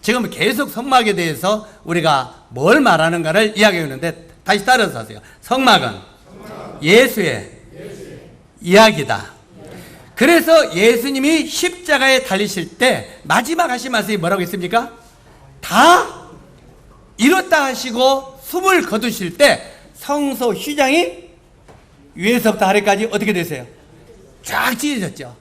지금 계속 성막에 대해서 우리가 뭘 말하는가를 이야기하는데 다시 따라서 하세요. 성막은 예수의 이야기다. 그래서 예수님이 십자가에 달리실 때 마지막 하신 말씀이 뭐라고 했습니까? 다 이뤘다 하시고 숨을 거두실 때 성소 휘장이 위에서부터 아래까지 어떻게 되세요? 쫙 찢어졌죠.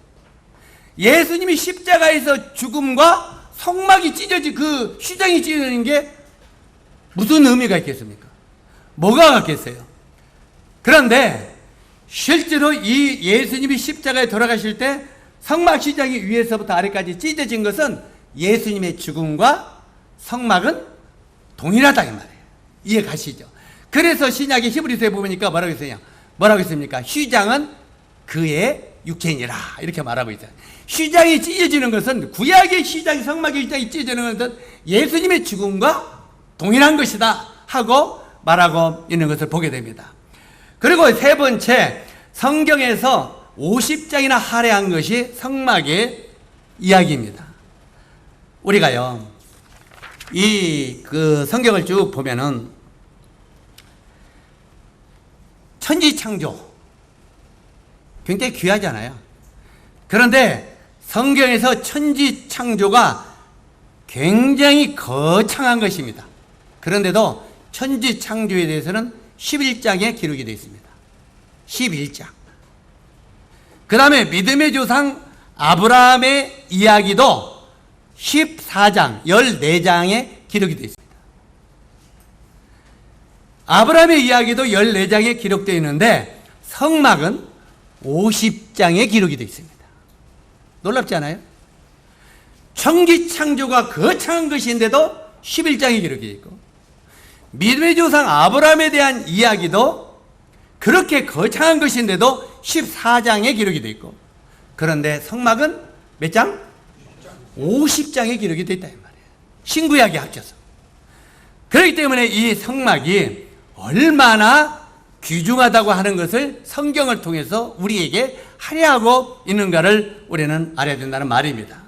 예수님이 십자가에서 죽음과 성막이 찢어진 그 휘장이 찢어지는 게 무슨 의미가 있겠습니까? 뭐가 같겠어요? 그런데 실제로 이 예수님이 십자가에 돌아가실 때 성막 휘장이 위에서부터 아래까지 찢어진 것은 예수님의 죽음과 성막은 동일하다 이 말이에요. 이해 가시죠? 그래서 신약의 히브리서에 보니까 뭐라고 했어요? 뭐라고 했습니까? 휘장은 그의 육체니라 이렇게 말하고 있어요. 휘장이 찢어지는 것은 구약의 휘장이 성막의 휘장이 찢어지는 것은 예수님의 죽음과 동일한 것이다 하고 말하고 있는 것을 보게 됩니다. 그리고 세 번째, 성경에서 50장이나 할애한 것이 성막의 이야기입니다. 우리가요 이 그 성경을 쭉 보면은 천지창조 굉장히 귀하잖아요. 그런데 성경에서 천지창조가 굉장히 거창한 것입니다. 그런데도 천지창조에 대해서는 11장에 기록이 되어 있습니다. 11장. 그 다음에 믿음의 조상 아브라함의 이야기도 14장, 14장에 기록이 되어 있습니다. 아브라함의 이야기도 14장에 기록되어 있는데 성막은 50장에 기록이 되어 있습니다. 놀랍지 않아요? 천지창조가 거창한 것인데도 11장에 기록이 되어 있고 믿음의 조상 아브라함에 대한 이야기도 그렇게 거창한 것인데도 14장에 기록이 되어 있고 그런데 성막은 몇 장? 50장에 기록이 되어 있다 이 말이에요. 신구약에 합쳐서. 그렇기 때문에 이 성막이 얼마나 귀중하다고 하는 것을 성경을 통해서 우리에게 할애하고 있는가를 우리는 알아야 된다는 말입니다.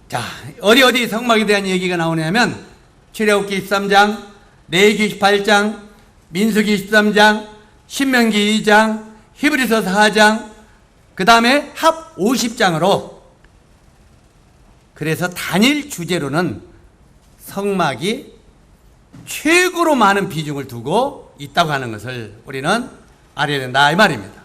자, 어디 성막에 대한 얘기가 나오냐면 출애굽기 23장, 레위기 28장, 민수기 23장, 신명기 2장, 히브리서 4장, 그 다음에 합 50장으로 그래서 단일 주제로는 성막이 최고로 많은 비중을 두고 있다고 하는 것을 우리는 알아야 된다 이 말입니다.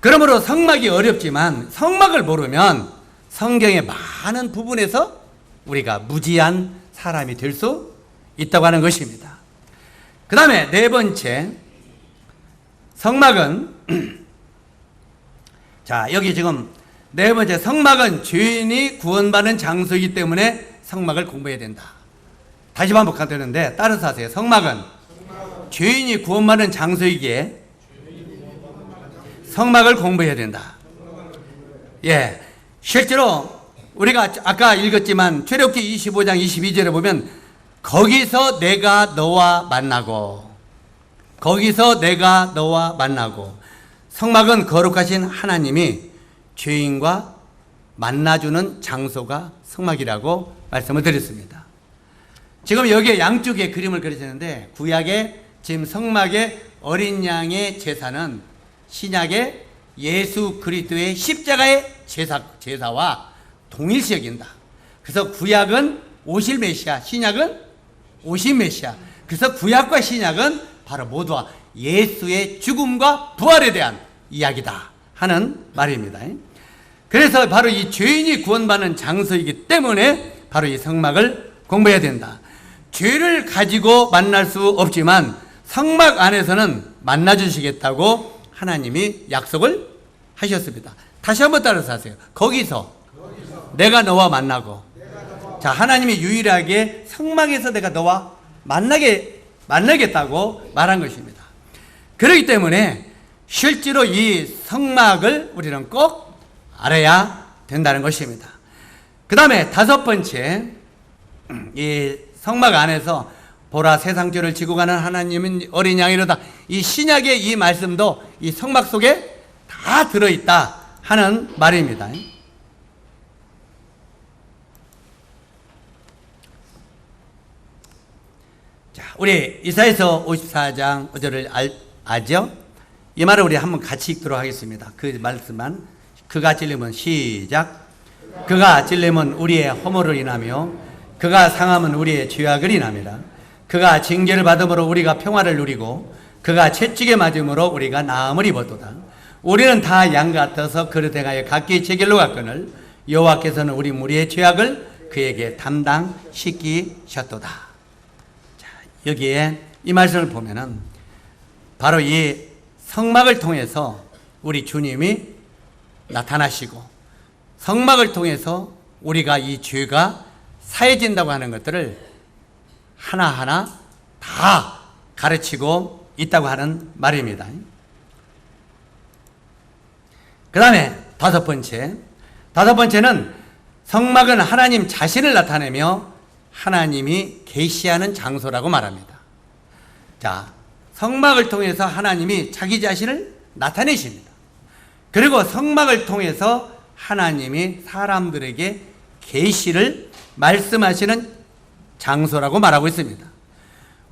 그러므로 성막이 어렵지만 성막을 모르면 성경의 많은 부분에서 우리가 무지한 사람이 될 수 있다고 하는 것입니다. 그 다음에 네 번째, 성막은 자 여기 지금 네 번째, 성막은 죄인이 구원받는 장소이기 때문에 성막을 공부해야 된다. 다시 반복하되는데 따라서 하세요. 성막은 죄인이 구원받는 장소이기에 성막을 공부해야 된다. 예, 실제로 우리가 아까 읽었지만 출애굽기 25장 22절에 보면 거기서 내가 너와 만나고 성막은 거룩하신 하나님이 죄인과 만나주는 장소가 성막이라고 말씀을 드렸습니다. 지금 여기에 양쪽에 그림을 그리시는데 구약의 지금 성막의 어린 양의 제사는 신약의 예수 그리스도의 십자가의 제사와 동일시 여긴다. 그래서 구약은 오실 메시아, 신약은 오신 메시아. 그래서 구약과 신약은 바로 모두가 예수의 죽음과 부활에 대한 이야기다 하는 말입니다. 그래서 바로 이 죄인이 구원받는 장소이기 때문에 바로 이 성막을 공부해야 된다. 죄를 가지고 만날 수 없지만 성막 안에서는 만나주시겠다고 하나님이 약속을 하셨습니다. 다시 한번 따라서 하세요. 거기서 내가 너와 만나고. 자, 하나님이 유일하게 성막에서 내가 너와 만나겠다고 말한 것입니다. 그렇기 때문에 실제로 이 성막을 우리는 꼭 알아야 된다는 것입니다. 그 다음에 다섯 번째, 이 성막 안에서 보라 세상 죄를 지고 가는 하나님은 어린 양이로다. 이 신약의 이 말씀도 이 성막 속에 다 들어있다 하는 말입니다. 자, 우리 이사야서 54장 5절을 아죠? 이 말을 우리 한번 같이 읽도록 하겠습니다. 그 말씀만. 그가 찔림은 시작. 그가 찔림은 우리의 허물을 인하며 그가 상함은 우리의 죄악을 인함이라. 그가 징계를 받음으로 우리가 평화를 누리고 그가 채찍에 맞음으로 우리가 나음을 입었도다. 우리는 다 양 같아서 그릇 행하여 각기 제 길로 갔거늘 여호와께서는 우리 무리의 죄악을 그에게 담당시키셨도다. 자, 여기에 이 말씀을 보면은 바로 이 성막을 통해서 우리 주님이 나타나시고 성막을 통해서 우리가 이 죄가 사해진다고 하는 것들을 하나하나 다 가르치고 있다고 하는 말입니다. 그 다음에 다섯 번째는 성막은 하나님 자신을 나타내며 하나님이 계시하는 장소라고 말합니다. 자, 성막을 통해서 하나님이 자기 자신을 나타내십니다. 그리고 성막을 통해서 하나님이 사람들에게 계시를 말씀하시는 장소라고 말하고 있습니다.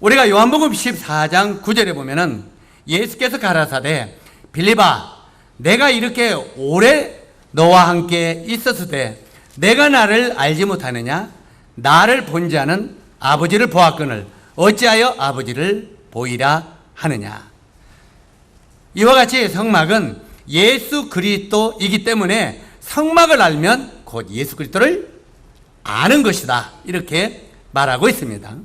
우리가 요한복음 14장 9절에 보면은 예수께서 가라사대 빌립아 내가 이렇게 오래 너와 함께 있었으되 내가 나를 알지 못하느냐? 나를 본 자는 아버지를 보았거늘 어찌하여 아버지를 보이라 하느냐? 이와 같이 성막은 예수 그리스도이기 때문에 성막을 알면 곧 예수 그리스도를 아는 것이다. 이렇게 말하고 있습니다.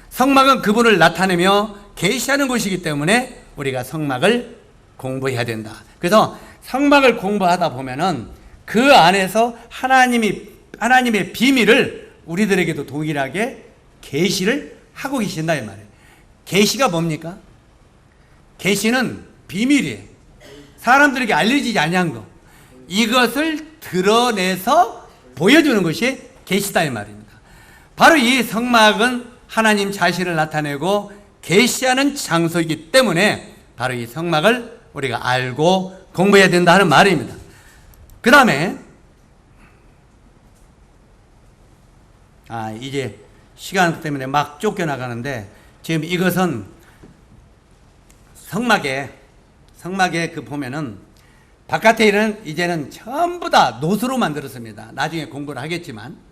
성막은 그분을 나타내며 계시하는 곳이기 때문에 우리가 성막을 공부해야 된다. 그래서 성막을 공부하다 보면은 그 안에서 하나님의 비밀을 우리들에게도 동일하게 계시를 하고 계신다 이 말이에요. 계시가 뭡니까? 계시는 비밀이에요. 사람들에게 알려지지 아니한 거. 이것을 드러내서 보여주는 것이 계시다 이 말입니다. 바로 이 성막은 하나님 자신을 나타내고 계시하는 장소이기 때문에 바로 이 성막을 우리가 알고 공부해야 된다 하는 말입니다. 그 다음에 이제 시간 때문에 막 쫓겨나가는데 지금 이것은 성막에 그 보면은 바깥에는 이제는 전부 다 노수로 만들었습니다. 나중에 공부를 하겠지만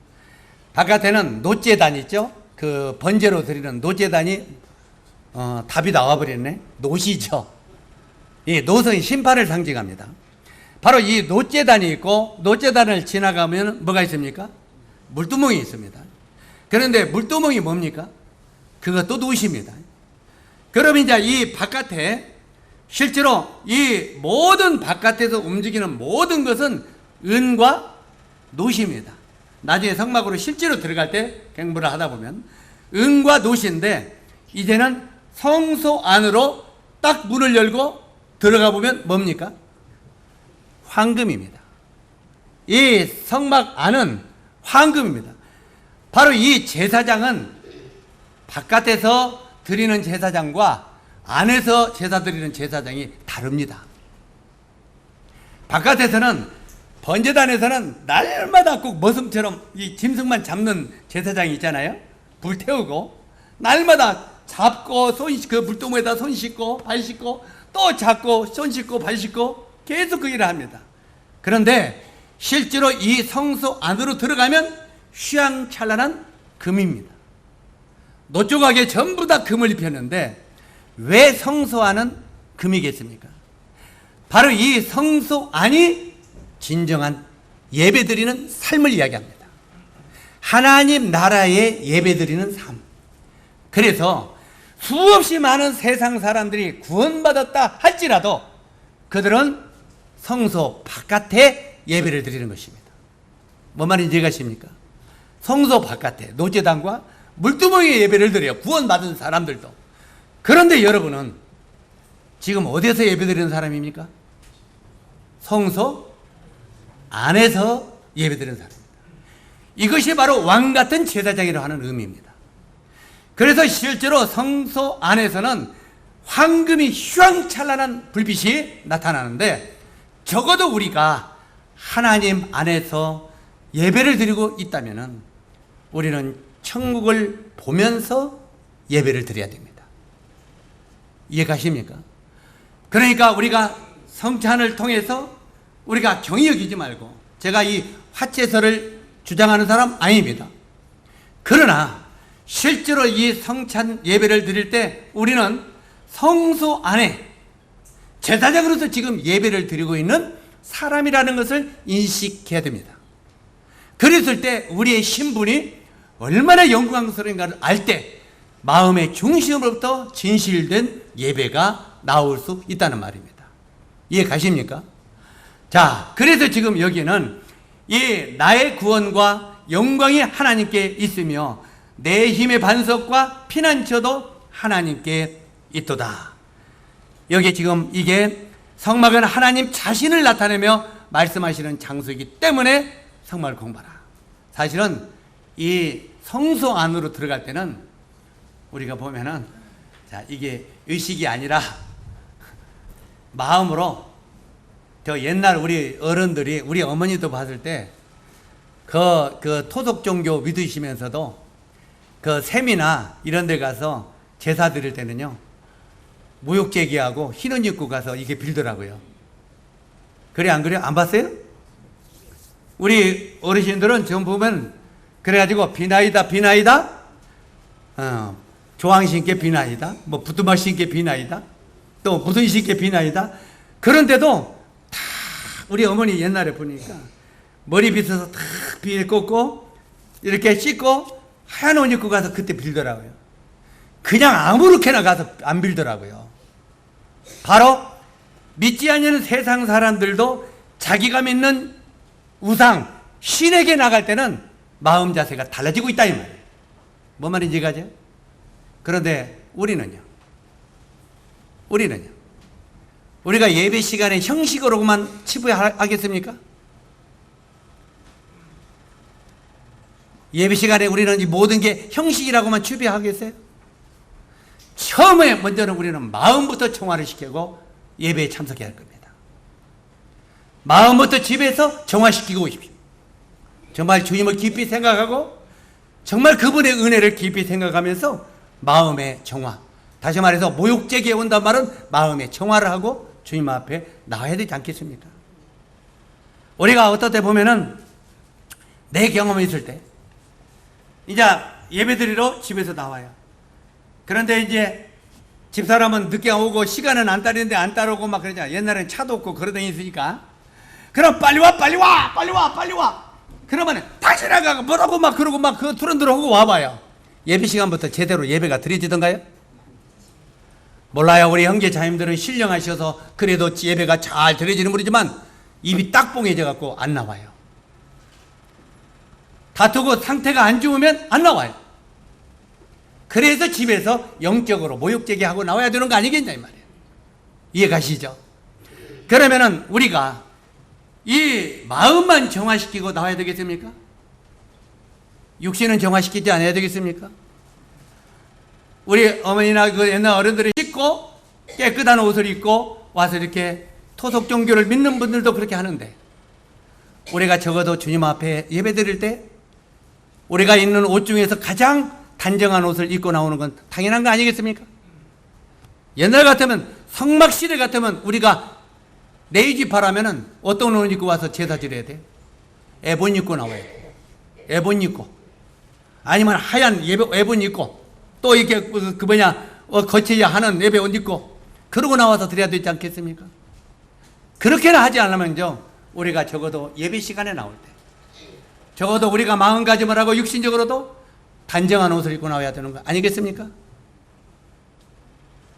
바깥에는 노제단 있죠? 그 번제로 드리는 노제단이 답이 나와버렸네. 노시죠. 이 노선이 심판을 상징합니다. 바로 이 노제단이 있고 노제단을 지나가면 뭐가 있습니까? 물두멍이 있습니다. 그런데 물두멍이 뭡니까? 그것도 노시입니다. 그럼 이제 이 바깥에 실제로 이 모든 바깥에서 움직이는 모든 것은 은과 노시입니다. 나중에 성막으로 실제로 들어갈 때 경부를 하다 보면 은과 노시인데 이제는 성소 안으로 딱 문을 열고 들어가 보면 뭡니까? 황금입니다. 이 성막 안은 황금입니다. 바로 이 제사장은 바깥에서 드리는 제사장과 안에서 제사 드리는 제사장이 다릅니다. 바깥에서는 번제단에서는 날마다 꼭 머슴처럼 이 짐승만 잡는 제사장이 있잖아요. 불 태우고 날마다 잡고 그 물동에다 손 씻고 발 씻고 또 잡고 손 씻고 발 씻고 계속 그 일을 합니다. 그런데 실제로 이 성소 안으로 들어가면 휘황찬란한 금입니다. 노조각에 전부 다 금을 입혔는데 왜 성소 안은 금이겠습니까? 바로 이 성소 안이 진정한 예배드리는 삶을 이야기합니다. 하나님 나라의 예배드리는 삶. 그래서 수없이 많은 세상 사람들이 구원받았다 할지라도 그들은 성소 바깥에 예배를 드리는 것입니다. 뭔 말인지 이해가십니까? 성소 바깥에 노제단과 물두멍에 예배를 드려요. 구원받은 사람들도. 그런데 여러분은 지금 어디에서 예배드리는 사람입니까? 성소 안에서 예배드리는 사람입니다. 이것이 바로 왕같은 제사장이라고 하는 의미입니다. 그래서 실제로 성소 안에서는 황금이 휘황찬란한 불빛이 나타나는데 적어도 우리가 하나님 안에서 예배를 드리고 있다면 우리는 천국을 보면서 예배를 드려야 됩니다. 이해가십니까? 그러니까 우리가 성찬을 통해서 우리가 경히 여기지 말고, 제가 이 화채설을 주장하는 사람 아닙니다. 그러나 실제로 이 성찬 예배를 드릴 때 우리는 성소 안에 제사장으로서 지금 예배를 드리고 있는 사람이라는 것을 인식해야 됩니다. 그랬을 때 우리의 신분이 얼마나 영광스러운가를 알 때 마음의 중심으로부터 진실된 예배가 나올 수 있다는 말입니다. 이해 가십니까? 자, 그래서 지금 여기는 이 나의 구원과 영광이 하나님께 있으며 내 힘의 반석과 피난처도 하나님께 있도다. 여기 지금 이게 성막은 하나님 자신을 나타내며 말씀하시는 장소이기 때문에 성막을 공부하라. 사실은 이 성소 안으로 들어갈 때는 우리가 보면은 자, 이게 의식이 아니라 마음으로 저 옛날 우리 어른들이 우리 어머니도 봤을 때 그 토속 종교 믿으시면서도 그 셈이나 이런 데 가서 제사 드릴 때는요 무욕제기하고 흰 옷 입고 가서 이게 빌더라고요. 그래 안 그래요? 안 봤어요? 우리 어르신들은 좀 보면 그래가지고 비나이다 조항 신께 비나이다 뭐 부뚜막 신께 비나이다 또 무슨 신께 비나이다. 그런데도 다 우리 어머니 옛날에 보니까 머리 빗어서 다 비에 꽂고 이렇게 씻고 하얀 옷 입고 가서 그때 빌더라고요. 그냥 아무렇게나 가서 안 빌더라고요. 바로 믿지 않는 세상 사람들도 자기가 믿는 우상, 신에게 나갈 때는 마음 자세가 달라지고 있다 이 말이에요. 뭔 말인지 가죠? 그런데 우리는요. 우리가 예배 시간에 형식으로만 치부하겠습니까? 예배 시간에 우리는 이 모든 게 형식이라고만 추비하겠어요? 처음에 먼저는 우리는 마음부터 정화를 시키고 예배에 참석해야 할 겁니다. 마음부터 집에서 정화시키고 오십시오. 정말 주님을 깊이 생각하고 정말 그분의 은혜를 깊이 생각하면서 마음의 정화, 다시 말해서 모욕제기에 온단 말은 마음의 정화를 하고 주님 앞에 나와야 되지 않겠습니까? 우리가 어떨 때 보면은 내 경험이 있을 때 이제 예배드리러 집에서 나와요. 그런데 이제 집사람은 늦게 오고 시간은 안 따르는데 안 따르고 막 그러잖아. 옛날엔 차도 없고 그러던 있으니까. 그럼 빨리 와. 그러면 다시 나가고 뭐라고 막 그러고 막 그 두런두런하고 와봐요. 예배 시간부터 제대로 예배가 드려지던가요? 몰라요. 우리 형제 자님들은 신령하셔서 그래도 예배가 잘 드려지는 분이지만 입이 딱 뽕해져 갖고 안 나와요. 다투고 상태가 안 좋으면 안 나와요. 그래서 집에서 영적으로 모욕제기하고 나와야 되는 거 아니겠냐 이 말이에요. 이해 가시죠? 그러면은 우리가 이 마음만 정화시키고 나와야 되겠습니까? 육신은 정화시키지 않아야 되겠습니까? 우리 어머니나 그 옛날 어른들이 씻고 깨끗한 옷을 입고 와서 이렇게 토속 종교를 믿는 분들도 그렇게 하는데 우리가 적어도 주님 앞에 예배 드릴 때 우리가 입는 옷 중에서 가장 단정한 옷을 입고 나오는 건 당연한 거 아니겠습니까? 옛날 같으면 성막 시대 같으면 우리가 네이지파라면은 어떤 옷 입고 와서 제사 드려야 돼요? 에본 입고 나와야 돼요. 에본 입고 아니면 하얀 에본 입고 또 이렇게 거쳐야 하는 예배 옷 입고 그러고 나와서 드려야 되지 않겠습니까? 그렇게는 하지 않으면요 우리가 적어도 예배 시간에 나올 때 적어도 우리가 마음가짐을 하고 육신적으로도 단정한 옷을 입고 나와야 되는 거 아니겠습니까?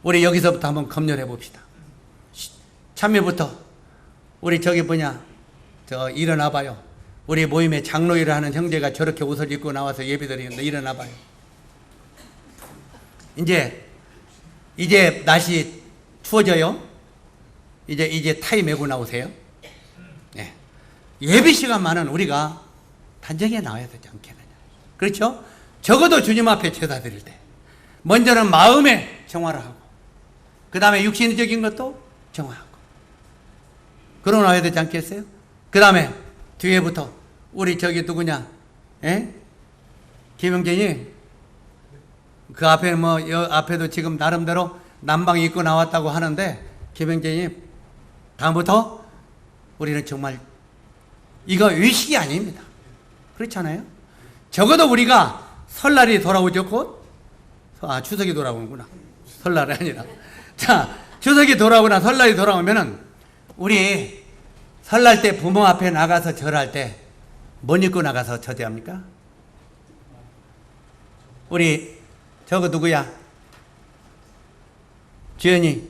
우리 여기서부터 한번 검열해 봅시다. 참여부터 우리 저기 일어나 봐요. 우리 모임에 장로일을 하는 형제가 저렇게 옷을 입고 나와서 예배드리는데 일어나 봐요. 이제 날씨 추워져요. 이제 타이 메고 나오세요. 네. 예배 시간만은 우리가 단정히 나와야 되지 않겠느냐. 그렇죠? 적어도 주님 앞에 제사 드릴 때 먼저는 마음의 정화를 하고 그 다음에 육신적인 것도 정화하고 그러고 나와야 되지 않겠어요? 그 다음에 뒤에부터 우리 저기 누구냐? 김영진이 그 앞에 앞에도 지금 나름대로 남방 입고 나왔다고 하는데 김영진이 다음부터 우리는 정말 이거 의식이 아닙니다. 그렇잖아요? 적어도 우리가 설날이 돌아오죠, 곧? 추석이 돌아오는구나. 설날이 아니라. 자, 추석이 돌아오거나 설날이 돌아오면은, 우리 설날 때 부모 앞에 나가서 절할 때, 뭔 입고 나가서 절합니까? 우리, 저거 누구야? 주연이.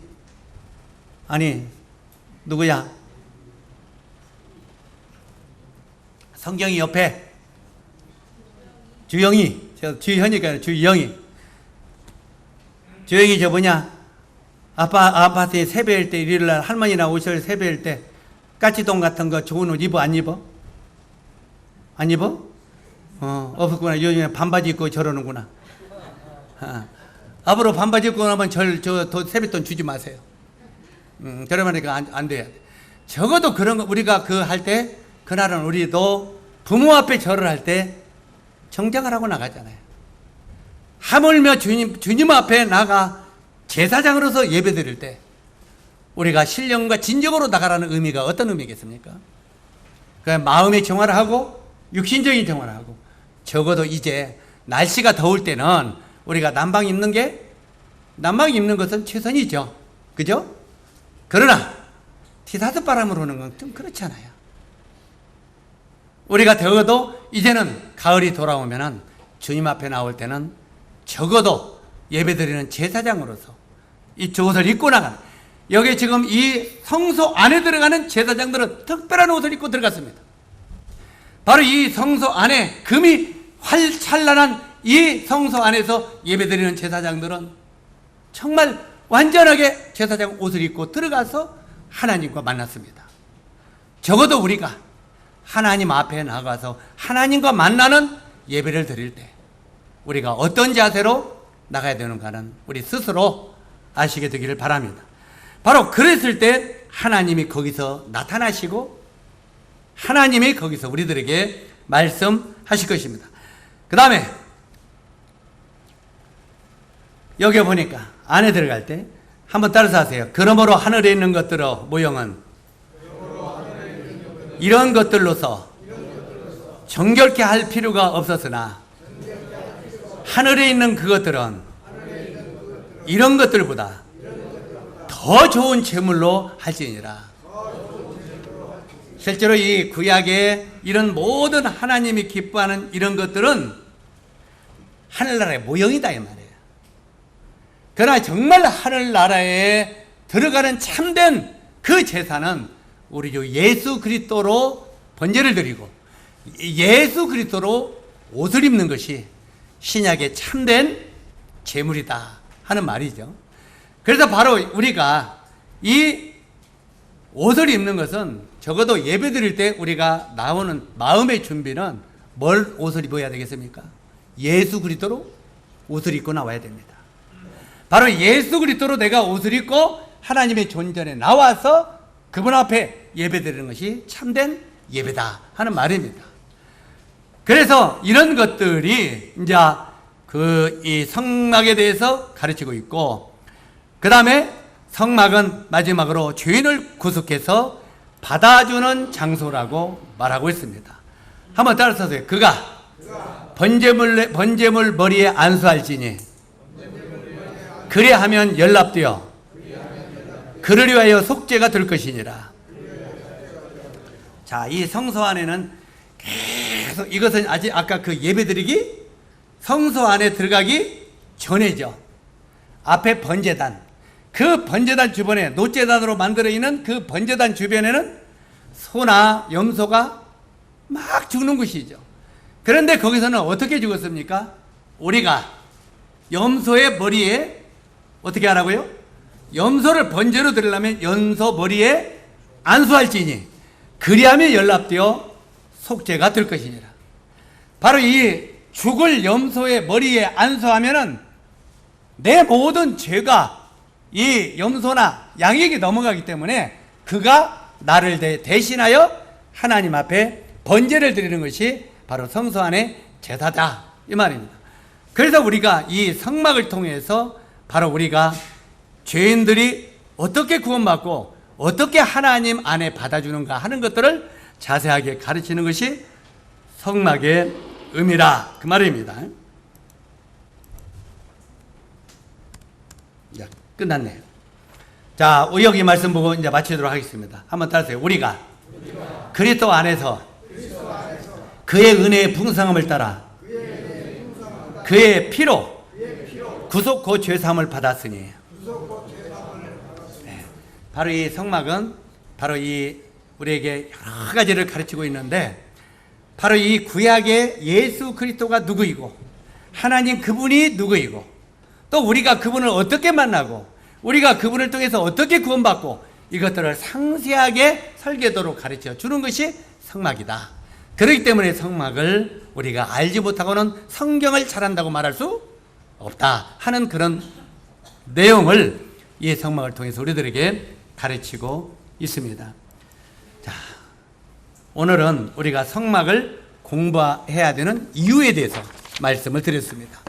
아니, 누구야? 성경이 옆에. 주영이. 주현이가 아니라 주영이. 주영이 저 뭐냐? 아파트에 세배일 때, 일요일날 할머니나 오실 세배일 때, 까치똥 같은 거 좋은 옷 입어, 안 입어? 안 입어? 없었구나. 요즘에 반바지 입고 저러는구나. 앞으로 반바지 입고 나면 세뱃돈 주지 마세요. 그러니까 안 돼요. 적어도 그런 거, 우리가 할 때, 그날은 우리도 부모 앞에 절을 할 때 정장을 하고 나가잖아요. 하물며 주님 앞에 나가 제사장으로서 예배 드릴 때, 우리가 신령과 진정으로 나가라는 의미가 어떤 의미겠습니까? 그러니까 마음의 정화를 하고, 육신적인 정화를 하고, 적어도 이제 날씨가 더울 때는 우리가 난방 입는 것은 최선이죠. 그죠? 그러나 티사스 바람으로 오는 건 좀 그렇잖아요. 우리가 적어도 이제는 가을이 돌아오면은 주님 앞에 나올 때는 적어도 예배드리는 제사장으로서 이 옷을 입고 나가는, 여기 지금 이 성소 안에 들어가는 제사장들은 특별한 옷을 입고 들어갔습니다. 바로 이 성소 안에 금이 활찬란한 이 성소 안에서 예배드리는 제사장들은 정말 완전하게 제사장 옷을 입고 들어가서 하나님과 만났습니다. 적어도 우리가 하나님 앞에 나가서 하나님과 만나는 예배를 드릴 때 우리가 어떤 자세로 나가야 되는가는 우리 스스로 아시게 되기를 바랍니다. 바로 그랬을 때 하나님이 거기서 나타나시고 하나님이 거기서 우리들에게 말씀하실 것입니다. 그 다음에 여기 보니까 안에 들어갈 때 한번 따라서 하세요. 그러므로 하늘에 있는 것들의 모형은 이런 것들로서 정결케 할 필요가 없었으나 하늘에 있는 그것들은 이런 것들보다 더 좋은 제물로 할지니라. 실제로 이 구약의 이런 모든 하나님이 기뻐하는 이런 것들은 하늘나라의 모형이다 이 말이에요. 그러나 정말 하늘나라에 들어가는 참된 그 제사는 우리 주 예수 그리스도로 번제를 드리고 예수 그리스도로 옷을 입는 것이 신약의 참된 제물이다 하는 말이죠. 그래서 바로 우리가 이 옷을 입는 것은 적어도 예배 드릴 때 우리가 나오는 마음의 준비는 뭘 옷을 입어야 되겠습니까? 예수 그리스도로 옷을 입고 나와야 됩니다. 바로 예수 그리스도로 내가 옷을 입고 하나님의 존전에 나와서 그분 앞에 예배 드리는 것이 참된 예배다 하는 말입니다. 그래서 이런 것들이 이제 이 성막에 대해서 가르치고 있고, 그 다음에 성막은 마지막으로 죄인을 구속해서 받아주는 장소라고 말하고 있습니다. 한번 따라서 하세요. 그가 번제물 머리에 안수할지니 그리하면 연락되어 그를 위하여 속죄가 될 것이니라. 자, 이 성소 안에는 계속 이것은 아직 아까 그 예배드리기 성소 안에 들어가기 전에죠. 앞에 번제단, 그 번제단 주변에 노제단으로 만들어 있는 그 번제단 주변에는 소나 염소가 막 죽는 곳이죠. 그런데 거기서는 어떻게 죽었습니까? 우리가 염소의 머리에 어떻게 하라고요? 염소를 번제로 드리려면 염소 머리에 안수할지니 그리하면 연락되어 속죄가 될 것이니라. 바로 이 죽을 염소의 머리에 안수하면은 내 모든 죄가 이 염소나 양에게 넘어가기 때문에 그가 나를 대신하여 하나님 앞에 번제를 드리는 것이 바로 성소 안의 제사다 이 말입니다. 그래서 우리가 이 성막을 통해서 바로 우리가 죄인들이 어떻게 구원받고 어떻게 하나님 안에 받아주는가 하는 것들을 자세하게 가르치는 것이 성막의 의미라 그 말입니다. 이제 끝났네요. 자, 여기 말씀 보고 이제 마치도록 하겠습니다. 한번 따라하세요. 우리가 그리스도 안에서 그의 은혜의 풍성함을 따라 그의 피로 구속 곧 죄사함을 받았으니. 네. 바로 이 성막은 바로 이 우리에게 여러 가지를 가르치고 있는데, 바로 이 구약의 예수 그리스도가 누구이고 하나님 그분이 누구이고 또 우리가 그분을 어떻게 만나고 우리가 그분을 통해서 어떻게 구원받고 이것들을 상세하게 설계도로 가르쳐 주는 것이 성막이다. 그렇기 때문에 성막을 우리가 알지 못하고는 성경을 잘한다고 말할 수 없다 하는 그런 내용을 이 성막을 통해서 우리들에게 가르치고 있습니다. 자, 오늘은 우리가 성막을 공부해야 되는 이유에 대해서 말씀을 드렸습니다.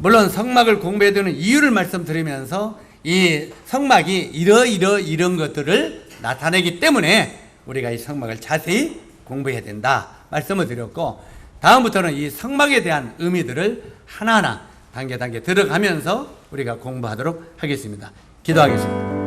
물론 성막을 공부해야 되는 이유를 말씀드리면서 이 성막이 이런 것들을 나타내기 때문에 우리가 이 성막을 자세히 공부해야 된다 말씀을 드렸고, 다음부터는 이 성막에 대한 의미들을 하나하나 단계 들어가면서 우리가 공부하도록 하겠습니다. 기도하겠습니다.